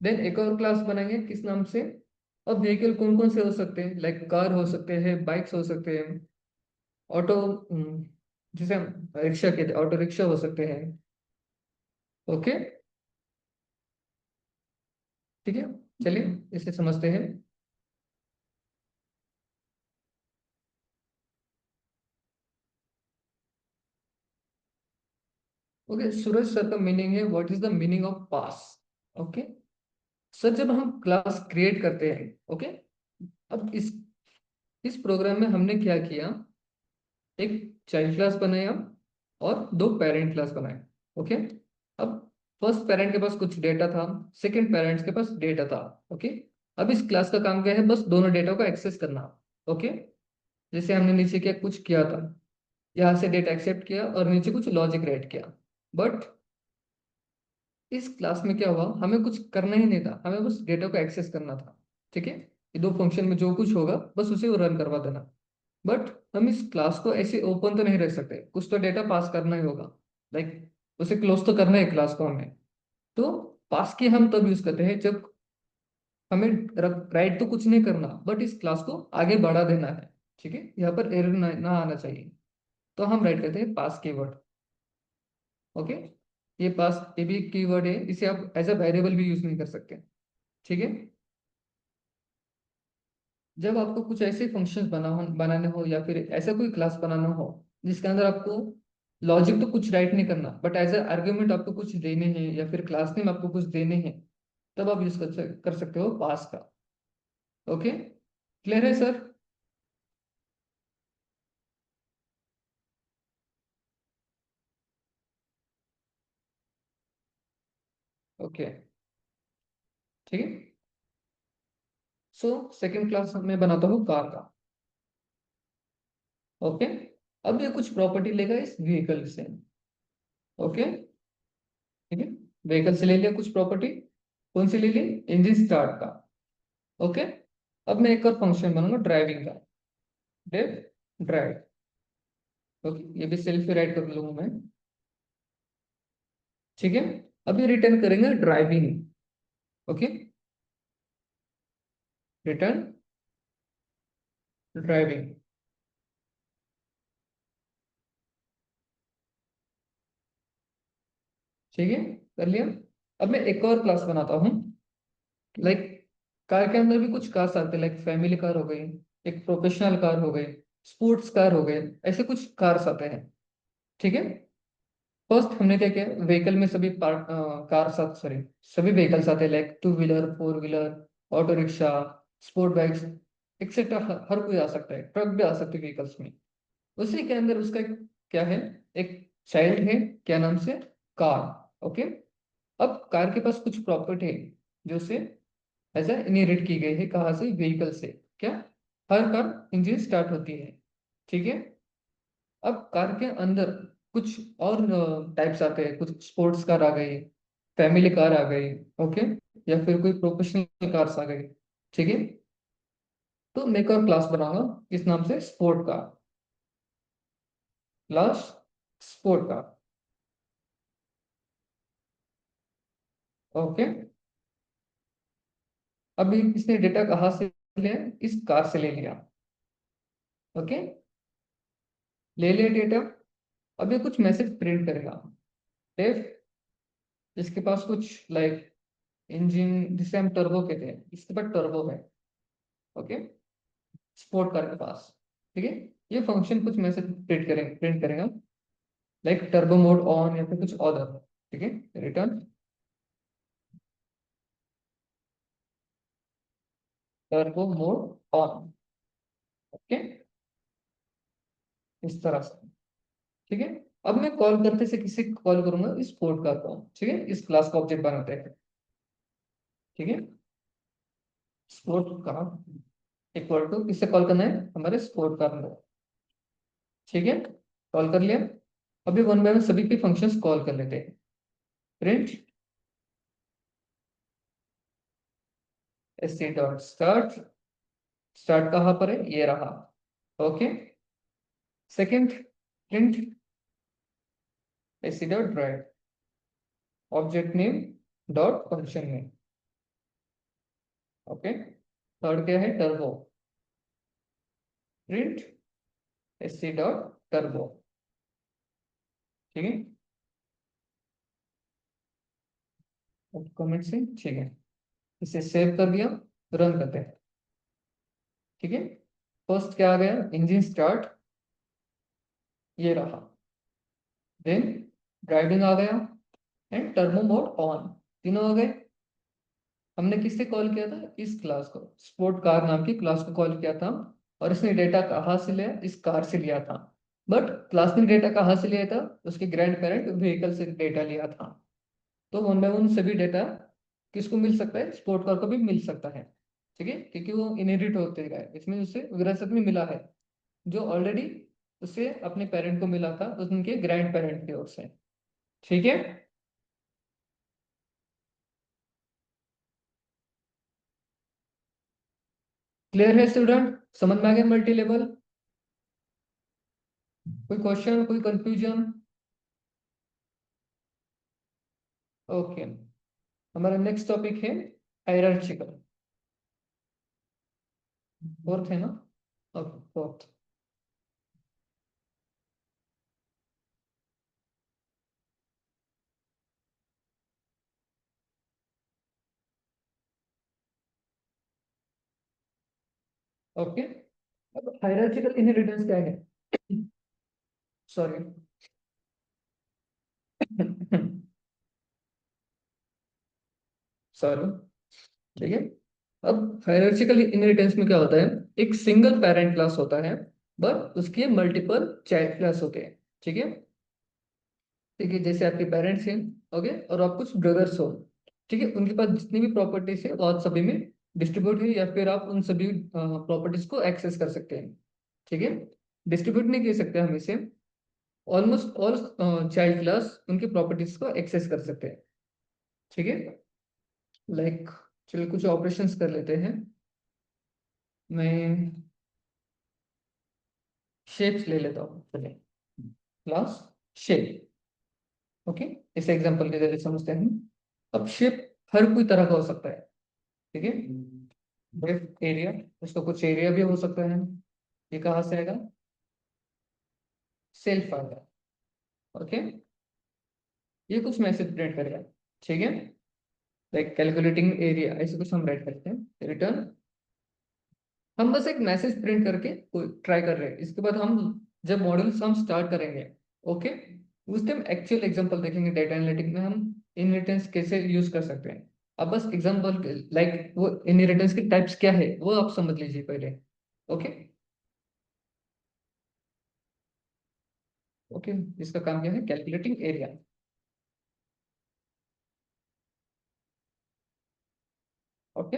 देन एक और क्लास बनाएंगे किस नाम से? अब व्हीकल कौन कौन से हो सकते हैं? लाइक कार हो सकते हैं, बाइक्स हो सकते हैं, ऑटो, जिसे हम रिक्शा कहते हैं, ऑटो रिक्शा हो सकते हैं। ओके, ठीक है, चलिए इसे समझते हैं। ओके, सूरज सर का मीनिंग है what is the meaning of pass. Okay, sir जब हम क्लास क्रिएट करते हैं, ओके, अब इस प्रोग्राम में हमने क्या किया? एक चाइल्ड क्लास बनाया और दो पेरेंट क्लास बनाए। ओके, अब फर्स्ट पेरेंट के पास कुछ डेटा था, सेकंड पेरेंट्स के पास डेटा था। ओके, अब इस क्लास का काम क्या है? बस दोनों डेटा को एक्सेस करना। ओके, जैसे हमने नीचे क्या कुछ किया था, यहाँ से डेटा एक्सेप्ट किया और नीचे कुछ लॉजिक राइट किया। बट इस क्लास में क्या हुआ? हमें कुछ करना ही नहीं था, हमें बस डेटा को एक्सेस करना था। ठीक है, ये दो फंक्शन में जो कुछ होगा बस उसे रन करवा देना। बट हम इस क्लास को ऐसे ओपन तो नहीं रख सकते, कुछ तो डेटा पास करना ही होगा। लाइक उसे क्लोज तो करना है क्लास को हमें। तो पास की हम तब यूज करते हैं जब हमें राइट तो कुछ नहीं करना, बट इस क्लास को आगे बढ़ा देना है। ठीक है, यहाँ पर एरर ना आना चाहिए। तो हम राइट करते हैं पास कीवर्ड। ओके, ये पास ये भी कीवर्ड है, इसे आप एज अ वेरिएबल भी यूज नहीं कर सकते। ठीक है, जब आपको कुछ ऐसे फंक्शंस बनाने हो या फिर ऐसा कोई क्लास बनाना हो जिसके अंदर आपको लॉजिक तो कुछ राइट नहीं करना, बट एज अ आर्ग्यूमेंट आपको कुछ देने हैं या फिर क्लास नेम आपको कुछ देने हैं, तब आप यूज कर सकते हो पास का। ओके, क्लियर है सर? ओके, ठीक है। सो सेकेंड क्लास में बनाता हूँ कार का। ओके, अब ये कुछ प्रॉपर्टी लेगा इस व्हीकल से। ओके, ठीक है, व्हीकल से ले लिया कुछ प्रॉपर्टी। कौन सी ले ली? इंजन स्टार्ट का। ओके, अब मैं एक और फंक्शन बनाऊंगा ड्राइविंग का। Dave drive. ओके, ये भी सेल्फ राइट कर लूंगा मैं। ठीक है, अब ये रिटर्न करेंगे ड्राइविंग। Okay, return driving. ठीक है, कर लिया। अब मैं एक और क्लास बनाता हूँ। लाइक कार के अंदर भी कुछ कार्स आते हैं, लाइक फैमिली कार हो गई, एक प्रोफेशनल कार हो गई, स्पोर्ट्स कार हो गए, ऐसे कुछ कार्स आते हैं। ठीक है, फर्स्ट हमने क्या किया, व्हीकल में सभी पार्ट कार्स आते, सॉरी, सभी व्हीकल्स आते हैं, like two wheeler, four wheeler, auto rickshaw, sport bikes etcetera. हर कोई आ सकता है, ट्रक भी आ सकते हैं व्हीकल्स में। उसी के अंदर उसका क्या है, एक चाइल्ड है, क्या नाम से, कार। ओके, अब कार के पास कुछ प्रॉपर्टी है जो उसे ऐसा इनहेरिट की गई है, कहाँ से, व्हीकल से। क्या? हर कार इंजन स्टार्ट होती है। ठीक है, अब कार के अंदर कुछ और टाइप्स आते हैं, कुछ स्पोर्ट्स कार आ गई, फैमिली कार आ गई। ओके, या फिर कोई प्रोफेशनल कार्स आ गई। ठीक है, तो मैं एक और क्लास बनाऊंगा इस नाम से sport car. Class sport car. Okay, अभी इसने डेटा कहाँ से लिया? इस कार से ले लिया। ओके, ले लिया डेटा। अब ये कुछ मैसेज प्रिंट करेगा। डेफ, इसके पास कुछ लाइक इंजन जिसे हम टर्बो कहते हैं, इसके पास टर्बो है। ओके, स्पोर्ट कार के पास। ठीक है, ये फंक्शन कुछ मैसेज प्रिंट करेगा, लाइक टर्बो मोड ऑन या फिर कुछ और। ठीक है, return turbo mode on. Okay, इस तरह से। ठीक है, अब मैं कॉल करते से किसे कॉल करूंगा? इस स्पोर्ट कार को। ठीक है, इस क्लास का ऑब्जेक्ट बनाते हैं। ठीक है, स्पोर्ट कार इक्वल टू किससे कॉल करना है? हमारे स्पोर्ट कार में। ठीक है, कॉल कर लिया। अभी वन बाय वन सभी के फंक्शंस कॉल कर लेते हैं। Print S C dot start. Start कहाँ पर है? ये रहा। Okay, second print S C dot drive, object name dot function name. Okay, third क्या है? Turbo. Print S C dot turbo. ठीक है, कमेंट से। ठीक है, इसे सेव कर दिया, रन करते हैं। ठीक है, फर्स्ट क्या आ गया? इंजन स्टार्ट, ये रहा। देन ड्राइविंग आ गया, एंड टर्बो मोड ऑन, तीनों आ गए। हमने किससे कॉल किया था? इस क्लास को, स्पोर्ट कार नाम की क्लास को कॉल किया था। और इसने डेटा कहाँ से लिया? इस कार से लिया था। बट क्लास ने डेटा कहाँ से लिया था? उसके ग्रैंड पेरेंट व्हीकल से डेटा लिया था। तो वन बाय वन सभी डेटा किसको मिल सकता है? स्पोर्ट कार को भी मिल सकता है। ठीक है, क्योंकि वो इनहेरिट होते गए, इसमें उसे विरासत में मिला है, जो ऑलरेडी उसे अपने पेरेंट को मिला था, उनके ग्रैंड पेरेंट की ओर से। ठीक है, क्लियर है स्टूडेंट? समझ में आ गया मल्टी लेवल? कोई क्वेश्चन, कोई कंफ्यूजन? ओके, हमारा नेक्स्ट टॉपिक है हायरार्चिकल। फोर्थ है ना? Okay fourth. ओके, अब हायरार्चिकल इनहेरिटेंस क्या है? सॉरी। सॉरी। ठीक है। अब हायरार्चिकल इनहेरिटेंस में क्या होता है? एक सिंगल पेरेंट क्लास होता है, बट उसके मल्टीपल चाइल्ड क्लास होते हैं। ठीक है। ठीक है, जैसे आपके पेरेंट्स हैं, ओके, और आप कुछ ब्रदर्स हो, ठीक है, उनके पास जितनी भी प्रॉपर्टीज है वो आप सभी में डिस्ट्रीब्यूट है, या फिर आप उन सभी प्रॉपर्टीज को एक्सेस कर सकते हैं। ठीक है। डिस्ट्रीब्यूट नहीं कर सकते हम इसे, ऑलमोस्ट ऑल चाइल्ड क्लास उनकी प्रॉपर्टीज को एक्सेस कर सकते हैं। ठीक है। लाइक, चलिए कुछ ऑपरेशंस कर लेते हैं। मैं शेप्स ले लेता हूँ, चलिए। Class shape. ओके, इस एग्जांपल के जरिए समझते हैं। अब शेप हर कोई तरह का हो सकता है। ठीक है। ब्रेथ एरिया, उसका कुछ एरिया भी हो सकता है। ये कहाँ से आएगा? सेल्फ आएगा। ओके, ये कुछ मैसेज प्रिंट करेगा। ठीक है। लाइक कैलकुलेटिंग एरिया, ऐसे कुछ हम राइट करते हैं, रिटर्न। हम बस एक मैसेज प्रिंट करके ट्राई कर रहे हैं, इसके बाद हम जब मॉडल्स हम स्टार्ट करेंगे, ओके, उस टाइम एक्चुअल एग्जांपल देखेंगे डेटा एनालिटिक में हम इनहेरिटेंस कैसे यूज कर सकते हैं। अब बस एग्जांपल, लाइक वो इनहेरिटेंस के टाइप्स क्या है वो आप समझ लीजिए पहले। ओके। ओके, इसका काम क्या है? Calculating area. Okay,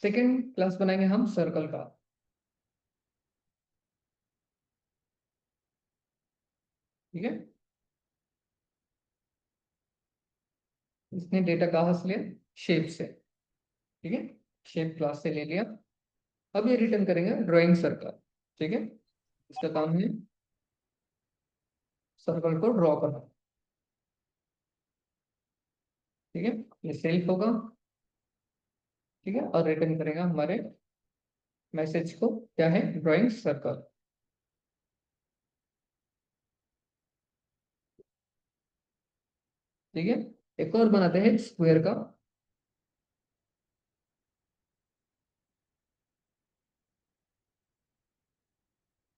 second class बनाएंगे हम सर्कल का। ठीक है। इसने डेटा कहाँ से लिया? शेप से। ठीक है, शेप क्लास से ले लिया। अब ये रिटर्न करेंगे ड्राइंग सर्कल। ठीक है, इसका काम है सर्कल को ड्रॉ करना। ठीक है, ये सेल्फ होगा। ठीक है, और रिटर्न करेगा हमारे मैसेज को, क्या है? Drawing circle. ठीक है, एक और बनाते हैं स्क्वायर का।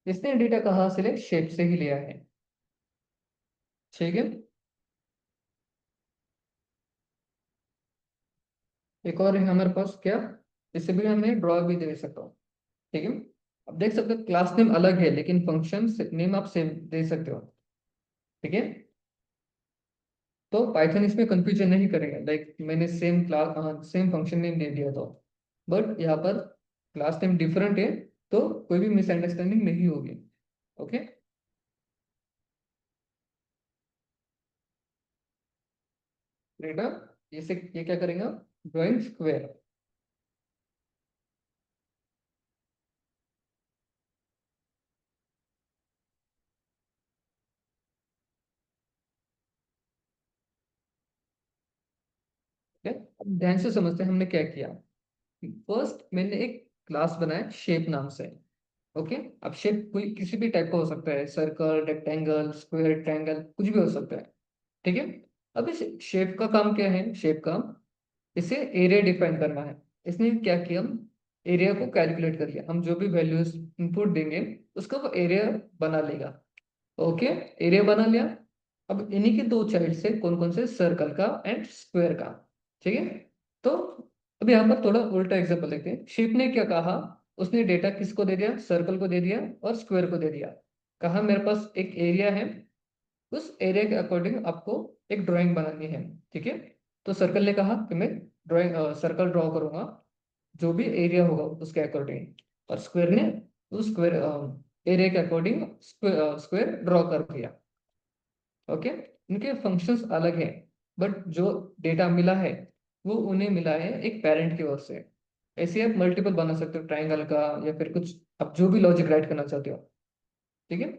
इसने डेटा कहाँ से ले? शेप से ही लिया है। ठीक है, एक और है हमारे पास, क्या? इसे भी हमें ड्रॉ भी दे सकता हूँ। ठीक है। अब देख सकते हो क्लास नेम अलग है, लेकिन फंक्शन नेम आप सेम दे सकते हो। ठीक है। तो पाइथन इसमें कंफ्यूजन नहीं करेगा, लाइक मैंने same class same function name दे दिया तो, बट यहाँ पर क्लास नेम डिफरेंट है, तो कोई भी मिसअंडरस्टैंडिंग नहीं होगी। ओके। रेडर, ये क्या करेगा? Drawing square. ठीक है, अब ध्यान से समझते हैं हमने क्या किया। फर्स्ट मैंने एक क्लास बनाया शेप नाम से। ओके, अब शेप कोई किसी भी टाइप का हो सकता है, सर्कल, रेक्टेंगल, स्क्वायर, ट्रायंगल, कुछ भी हो सकता है। ठीक है। अब इस शेप का काम क्या है? शेप का इसे एरिया डिफाइन करना है। इसने क्या किया? हम एरिया को कैलकुलेट कर लिया, हम जो भी वैल्यूज इनपुट देंगे उसका वो एरिया बना लेगा। ओके, एरिया बना लिया। अब इन्हीं के दो चाइल्ड से कौन कौन से? सर्कल का एंड स्क्वायर का। ठीक है। तो अब यहाँ पर थोड़ा उल्टा एग्जांपल देखते हैं। शिप ने क्या कहा? उसने डेटा किसको दे दिया? सर्कल को दे दिया और स्क्वायर को दे दिया। कहा मेरे पास एक एरिया है, उस एरिया के अकॉर्डिंग आपको एक ड्राइंग बनानी है। ठीक है। तो सर्कल ने कहा कि मैं ड्राइंग सर्कल ड्रॉ करूंगा जो भी एरिया होगा उसके अकॉर्डिंग, और स्क्वायर ने उस स्क्वायर एरिया के अकॉर्डिंग स्क्वायर ड्रॉ कर दिया। ओके, इनके फंक्शंस अलग हैं, बट जो डेटा मिला है वो उन्हें मिला है एक पेरेंट की ओर से। ऐसे आप मल्टीपल बना सकते हो ट्राइंगल का, या फिर कुछ आप जो भी लॉजिक राइट करना चाहते हो। ठीक है,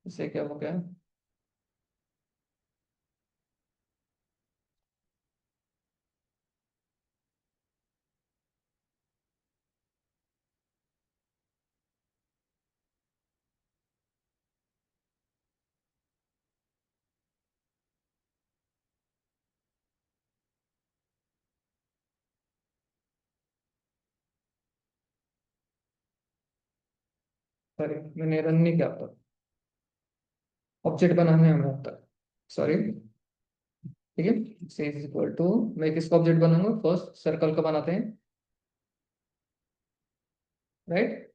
इससे क्या हो गया? सॉरी, मैंने रन नहीं किया अब तक, ऑब्जेक्ट बनाना है हमें अब तक, सॉरी। ठीक है, से इज इक्वल टू, मैं किसका ऑब्जेक्ट बनाऊंगा, फर्स्ट सर्कल का बनाते हैं, राइट।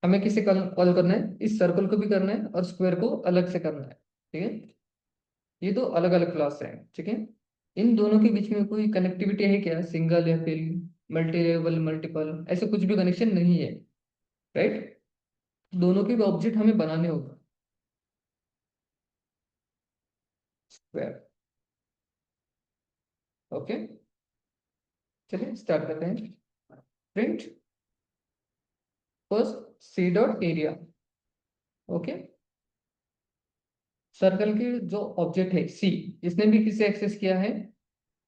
हमें किसे कॉल कॉल करना है, इस सर्कल को भी करना है और स्क्वायर को अलग से करना है, ठीक है। ये दो अलग अलग क्लास हैं, ठीक है। इन दोनों के बीच में कोई कनेक्टिविटी है क्या, सिंगल या फिर मल्टी लेवल, मल्टीपल, ऐसे कुछ भी कनेक्शन नहीं है, राइट। दोनों के भी ऑब्जेक्ट हमें बनाने होगा, स्क्वायर। ओके, चलिए स्टार्ट करते हैं। Print first C dot area. Okay, circle के जो ऑब्जेक्ट है सी, इसने भी किसे एक्सेस किया है,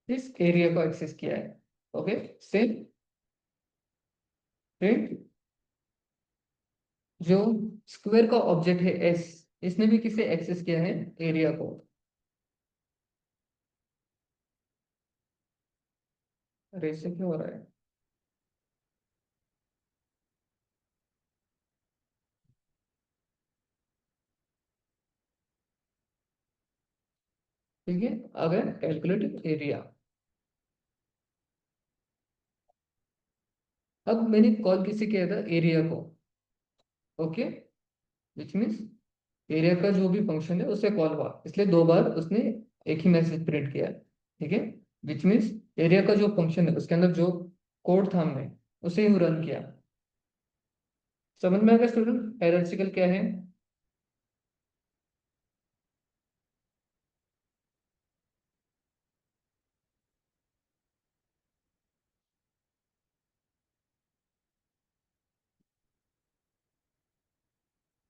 इस एरिया को एक्सेस किया है। ओके, सेम प्रिंट जो स्क्वायर का ऑब्जेक्ट है एस, इसने भी किसे एक्सेस किया है, एरिया को। अरे इससे क्यों हो रहा है, ठीक है। अगर कैलकुलेट एरिया, अब मैंने कॉल किसे किया था, एरिया को। ओके, विच मीन्स एरिया का जो भी फंक्शन है उससे कॉल हुआ, इसलिए दो बार उसने एक ही मैसेज प्रिंट किया है, ठीक है। विच मीन्स एरिया का जो फंक्शन है उसके अंदर जो कोड था हमने उसे ही रन किया। समझ में आ गया स्टूडेंट, हायरार्किकल क्या है।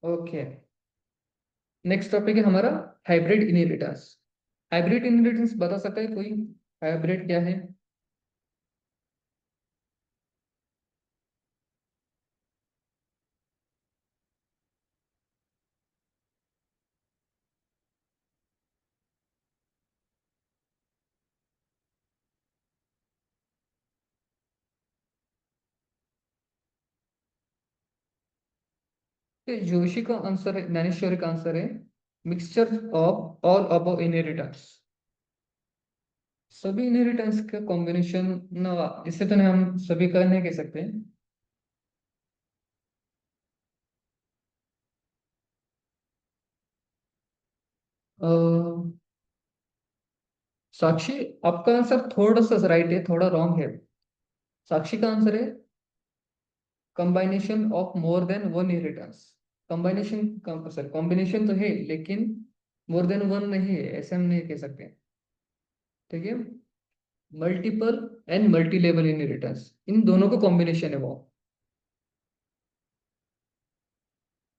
ओके, नेक्स्ट टॉपिक है हमारा हाइब्रिड इनहेरिटेंस। हाइब्रिड इनहेरिटेंस बता सकता है कोई, हाइब्रिड क्या है। तो जोशी का आंसर है, ज्ञानेश्वरी का आंसर है mixture of all above inheritance. सभी इनहेरिटेंस का कॉम्बिनेशन ना, इससे तो नहीं हम सभी का नहीं कह सकते। अ, साक्षी, आपका आंसर थोड़ा सा राइट है, थोड़ा रॉन्ग है। साक्षी का आंसर है combination of more than one inheritance. Combination, sorry combination तो है लेकिन मोर देन वन नहीं है, ऐसे हम नहीं कह सकते, ठीक है। Multiple and multi level inheritance, इन दोनों का कॉम्बिनेशन है वो।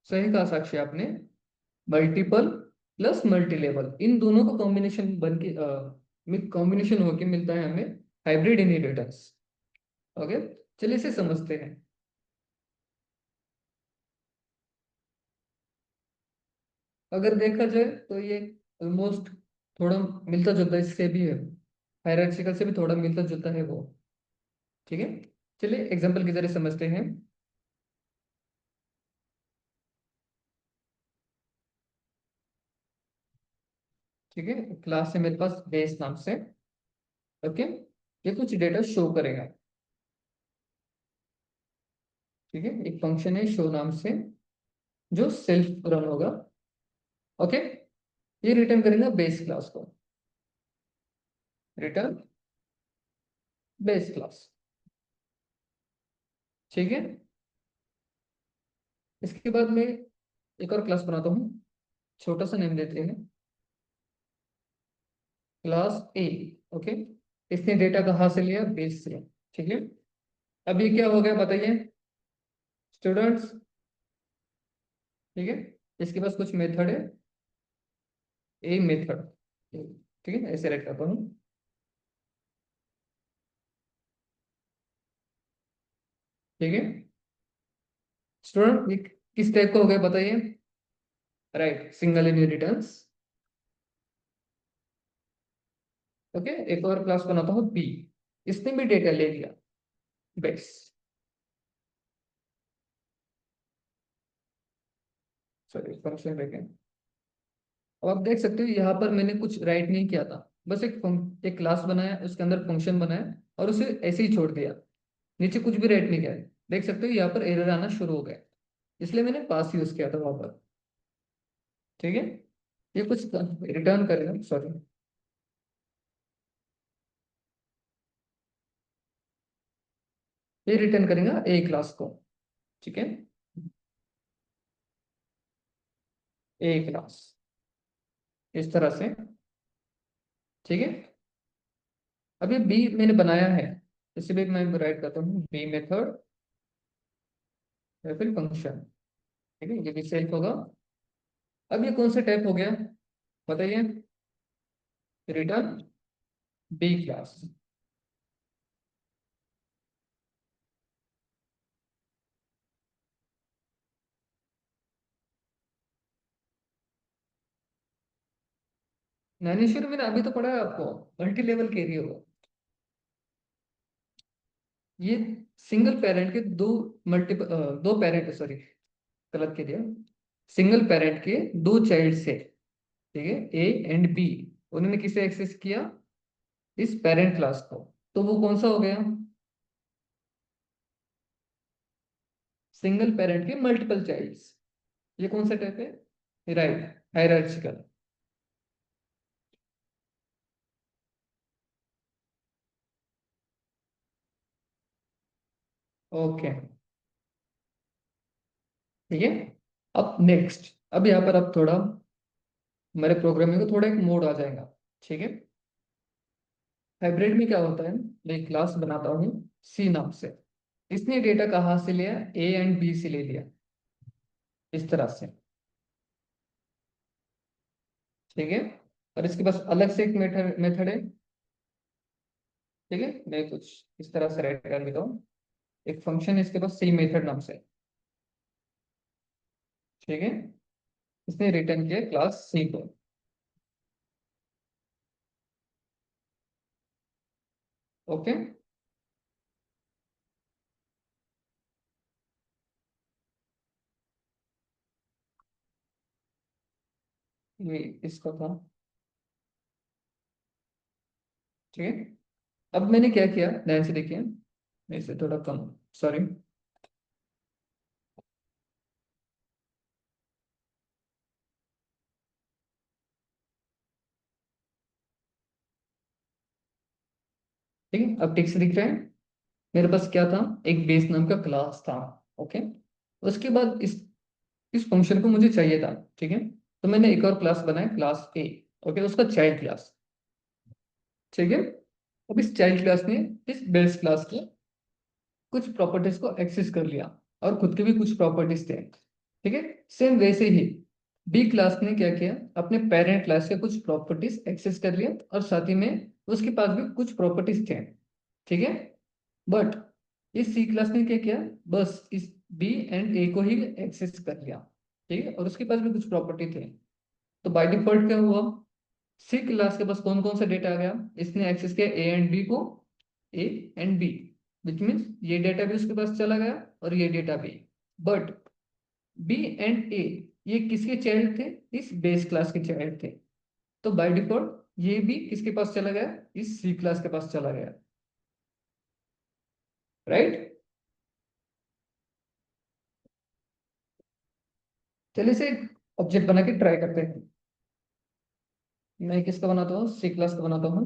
सही कहा साक्षी आपने, मल्टीपल प्लस मल्टी लेवल, इन दोनों का कॉम्बिनेशन बन के कॉम्बिनेशन होके मिलता है हमें हाइब्रिड इनहेरिटेंस। ओके, चलिए इसे समझते हैं। अगर देखा जाए तो ये ऑलमोस्ट थोड़ा मिलता जुलता इससे भी है, हायरार्किकल से भी थोड़ा मिलता जुलता है वो, ठीक है। चलिए एग्जांपल के जरिए समझते हैं। ठीक है, क्लास है मेरे पास बेस नाम से। ओके, ये कुछ डेटा शो करेगा, ठीक है। एक फंक्शन है शो नाम से जो सेल्फ रन होगा। ओके, ये रिटर्न करेगा बेस क्लास को, रिटर्न बेस क्लास, ठीक है। इसके बाद में एक और क्लास बनाता हूँ, छोटा सा नेम देते हैं, क्लास ए। ओके, इसने डेटा कहाँ से लिया, बेस से, ठीक है। अब ये क्या हो गया बताइए स्टूडेंट्स, ठीक है। इसके पास कुछ मेथड है, ए मेथड, ठीक है, ऐसे रख करता हूँ, ठीक है। स्टूडेंट ये किस टाइप का हो गया बताइए, राइट, सिंगल इनहेरिटेंस। ओके, एक और क्लास बनाता हूँ बी, इसने भी डेटा ले लिया बेस, सॉरी फंक्शन देखें। अब आप देख सकते हो यहाँ पर मैंने कुछ राइट नहीं किया था, बस एक क्लास बनाया, उसके अंदर फंक्शन बनाया और उसे ऐसे ही छोड़ दिया, नीचे कुछ भी राइट नहीं किया। देख सकते हो यहाँ पर एरर आना शुरू हो गया, इसलिए मैंने पास यूज किया था वहां पर। ठीक है, ये कुछ रिटर्न करेगा, सॉरी, ये रिटर्न करेगा ए क्लास को। ठीक है, ए क्लास इस तरह से। ठीक है, अभी बी मैंने बनाया है, इसे भी मैं राइट करता हूँ, बी मेथड या फिर फंक्शन। ठीक है, ये भी सेल्फ होगा। अब ये कौन सा टाइप हो गया बताइए, रिटर्न बी क्लास। ज्ञानेश्वर मैंने अभी तो पढ़ा है आपको, मल्टी लेवल के एरिया हो। ये सिंगल पेरेंट के दो मल्टीपल, दो पेरेंट, सॉरी गलत कह दिया, सिंगल पेरेंट के दो चाइल्ड से। ठीक है, ए एंड बी, उन्होंने किसे एक्सेस किया, इस पेरेंट क्लास को, तो वो कौन सा हो गया, सिंगल पेरेंट के मल्टीपल चाइल्ड्स। ये कौन सा टाइप है, राइट, हायरार्चिकल। ओके, ठीक है। अब नेक्स्ट, अब यहाँ पर अब थोड़ा मेरे प्रोग्रामिंग को थोड़ा एक मोड आ जाएगा। ठीक है, हाइब्रिड में क्या होता है, मैं एक क्लास बनाता हूँ सी नाम से, इसने डेटा कहाँ से लिया, ए एंड बी से ले लिया, इस तरह से। ठीक है, और इसके पास अलग से एक मेथड मेथड है। ठीक है, मैं कुछ इस तरह से राइट कर देता हूँ, एक फंक्शन है इसके पास सी मेथड नाम से। ठीक है, इसने रिटर्न किया क्लास सी को। ओके, ये इसका था। ठीक है, अब मैंने क्या किया ध्यान से देखिए, मैं इसे थोड़ा कम, सॉरी। ठीक है, अब टिक्स दिख रहा है, मेरे पास क्या था, एक बेस नाम का क्लास था। ओके, उसके बाद इस फंक्शन को मुझे चाहिए था। ठीक है, तो मैंने एक और क्लास बनाया, क्लास ए। ओके, उसका चाइल्ड क्लास। ठीक है, अब इस चाइल्ड क्लास ने इस बेस क्लास के कुछ प्रॉपर्टीज को एक्सेस कर लिया, और खुद के भी कुछ प्रॉपर्टीज थे। ठीक है, सेम वैसे ही बी क्लास ने क्या किया, अपने पेरेंट क्लास के कुछ प्रॉपर्टीज एक्सेस कर लिया, और साथ ही में उसके पास भी कुछ प्रॉपर्टीज थे। ठीक है, बट इस सी क्लास ने क्या किया, बस इस बी एंड ए को ही एक्सेस कर लिया। ठीक है, और उसके पास भी कुछ प्रॉपर्टी थे। तो बाय डिफॉल्ट क्या हुआ, सी क्लास के पास कौन कौन सा डेटा आ गया, इसने एक्सेस किया ए एंड बी को, A and B, which means ये डेटा भी उसके पास चला गया और ये डेटा भी। बट बी एंड ए, ये किसके चाइल्ड थे, इस बेस क्लास के चाइल्ड थे। तो बाय डिफॉल्ट ये भी किसके पास चला गया, इस सी क्लास के पास चला गया। राइट, चलिए इसे ऑब्जेक्ट बना के ट्राई करते हैं। मैं किसका बनाता हूँ, सी क्लास का बनाता हूँ।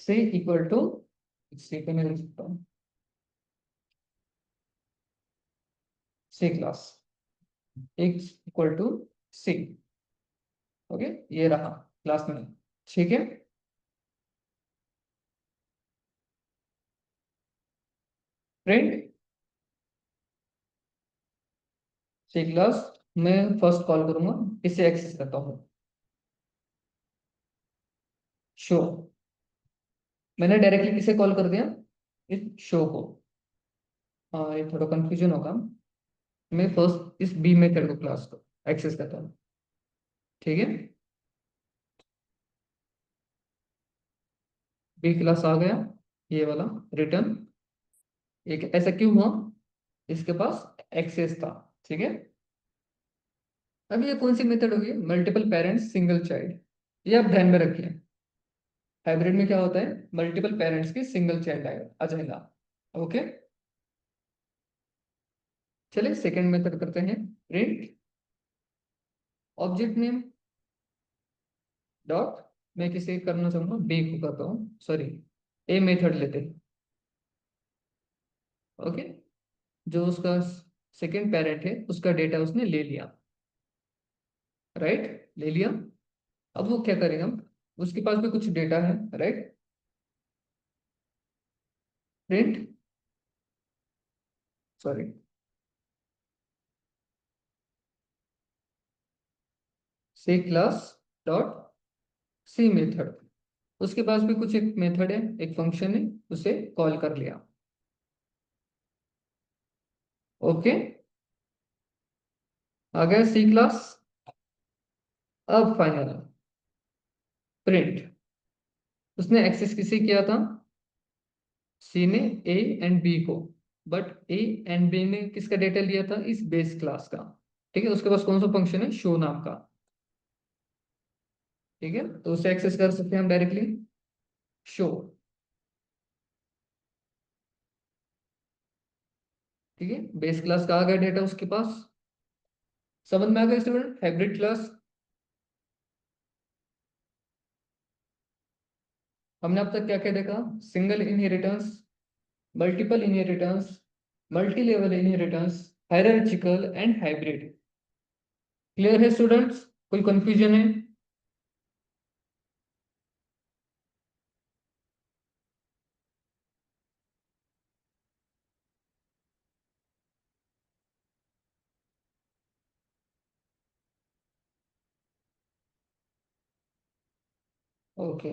सी इक्वल टू, सी पे मैं लिख सकता हूँ C class X equal to C. Okay, ये रहा क्लास में। ठीक है, फ्रेंड, सी क्लास मैं फर्स्ट कॉल करूंगा, इसे एक्सेस करता हूँ, शो। मैंने डायरेक्टली किसे कॉल कर दिया, इस शो को। हाँ, ये थोड़ा कंफ्यूजन होगा। मैं फर्स्ट इस बी मेथड को, क्लास को एक्सेस करता हूँ। ठीक है, बी क्लास आ गया, ये वाला रिटर्न। एक ऐसा क्यों हुआ, इसके पास एक्सेस था। ठीक है, अब ये कौन सी मेथड होगी? Multiple parents single child. ये आप ध्यान में रखिए। हाइब्रिड में क्या होता है? मल्टीपल पेरेंट्स की सिंगल चाइल्ड आएगा आ जाएगा। ओके, चलिए सेकंड मेथड करते हैं। प्रिंट ऑब्जेक्ट नेम डॉट, मैं किसे करना चाहूंगा? बी को करता हूँ, सॉरी, ए मेथड लेते हैं। ओके, जो उसका सेकंड पेरेंट है उसका डेटा उसने ले लिया, राइट, ले लिया। अब वो क्या करेगा? उसके पास भी कुछ डेटा है, राइट। प्रिंट, सॉरी, सी क्लास डॉट सी मेथड, उसके पास भी कुछ एक मेथड है, एक फंक्शन है, उसे कॉल कर लिया। ओके, आ गया सी क्लास। अब फाइनल प्रिंट, उसने एक्सेस किसे किया था? सी ने ए एंड बी को, बट ए एंड बी ने किसका डेटा लिया था? इस बेस क्लास का। ठीक है, उसके पास कौन सा फंक्शन है? शो नाम का। ठीक है, तो उसे एक्सेस कर सकते हैं हम डायरेक्टली, शो। ठीक है, बेस क्लास का आ गया डेटा उसके पास। समझ में आ गया स्टूडेंट? Hybrid class. हमने अब तक क्या क्या देखा? Single inheritance, multiple inheritance, multi level inheritance, hierarchical and hybrid. Clear है स्टूडेंट्स? कोई कंफ्यूजन है? Okay,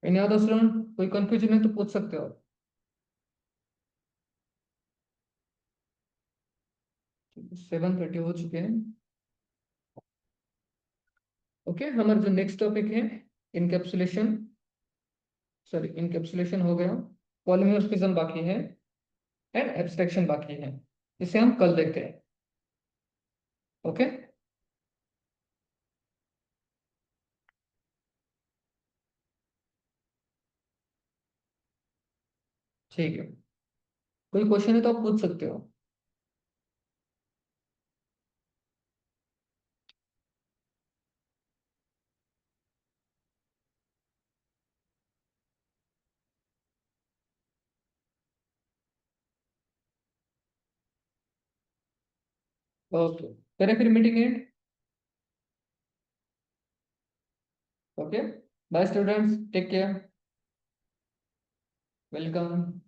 any other student? कोई कंफ्यूजन है तो पूछ सकते हो। 7:30 हो चुके हैं। ओके, हमारा जो नेक्स्ट टॉपिक है, इनकैप्सुलेशन, सॉरी, इनकैप्सुलेशन हो गया, पॉलीमॉर्फिज्म बाकी है एंड एब्स्ट्रैक्शन बाकी है। इसे हम कल देखते हैं। ओके, ठीक है। कोई क्वेश्चन है तो आप पूछ सकते हो। ओके, करें फिर meeting end. Okay, bye students, take care, welcome.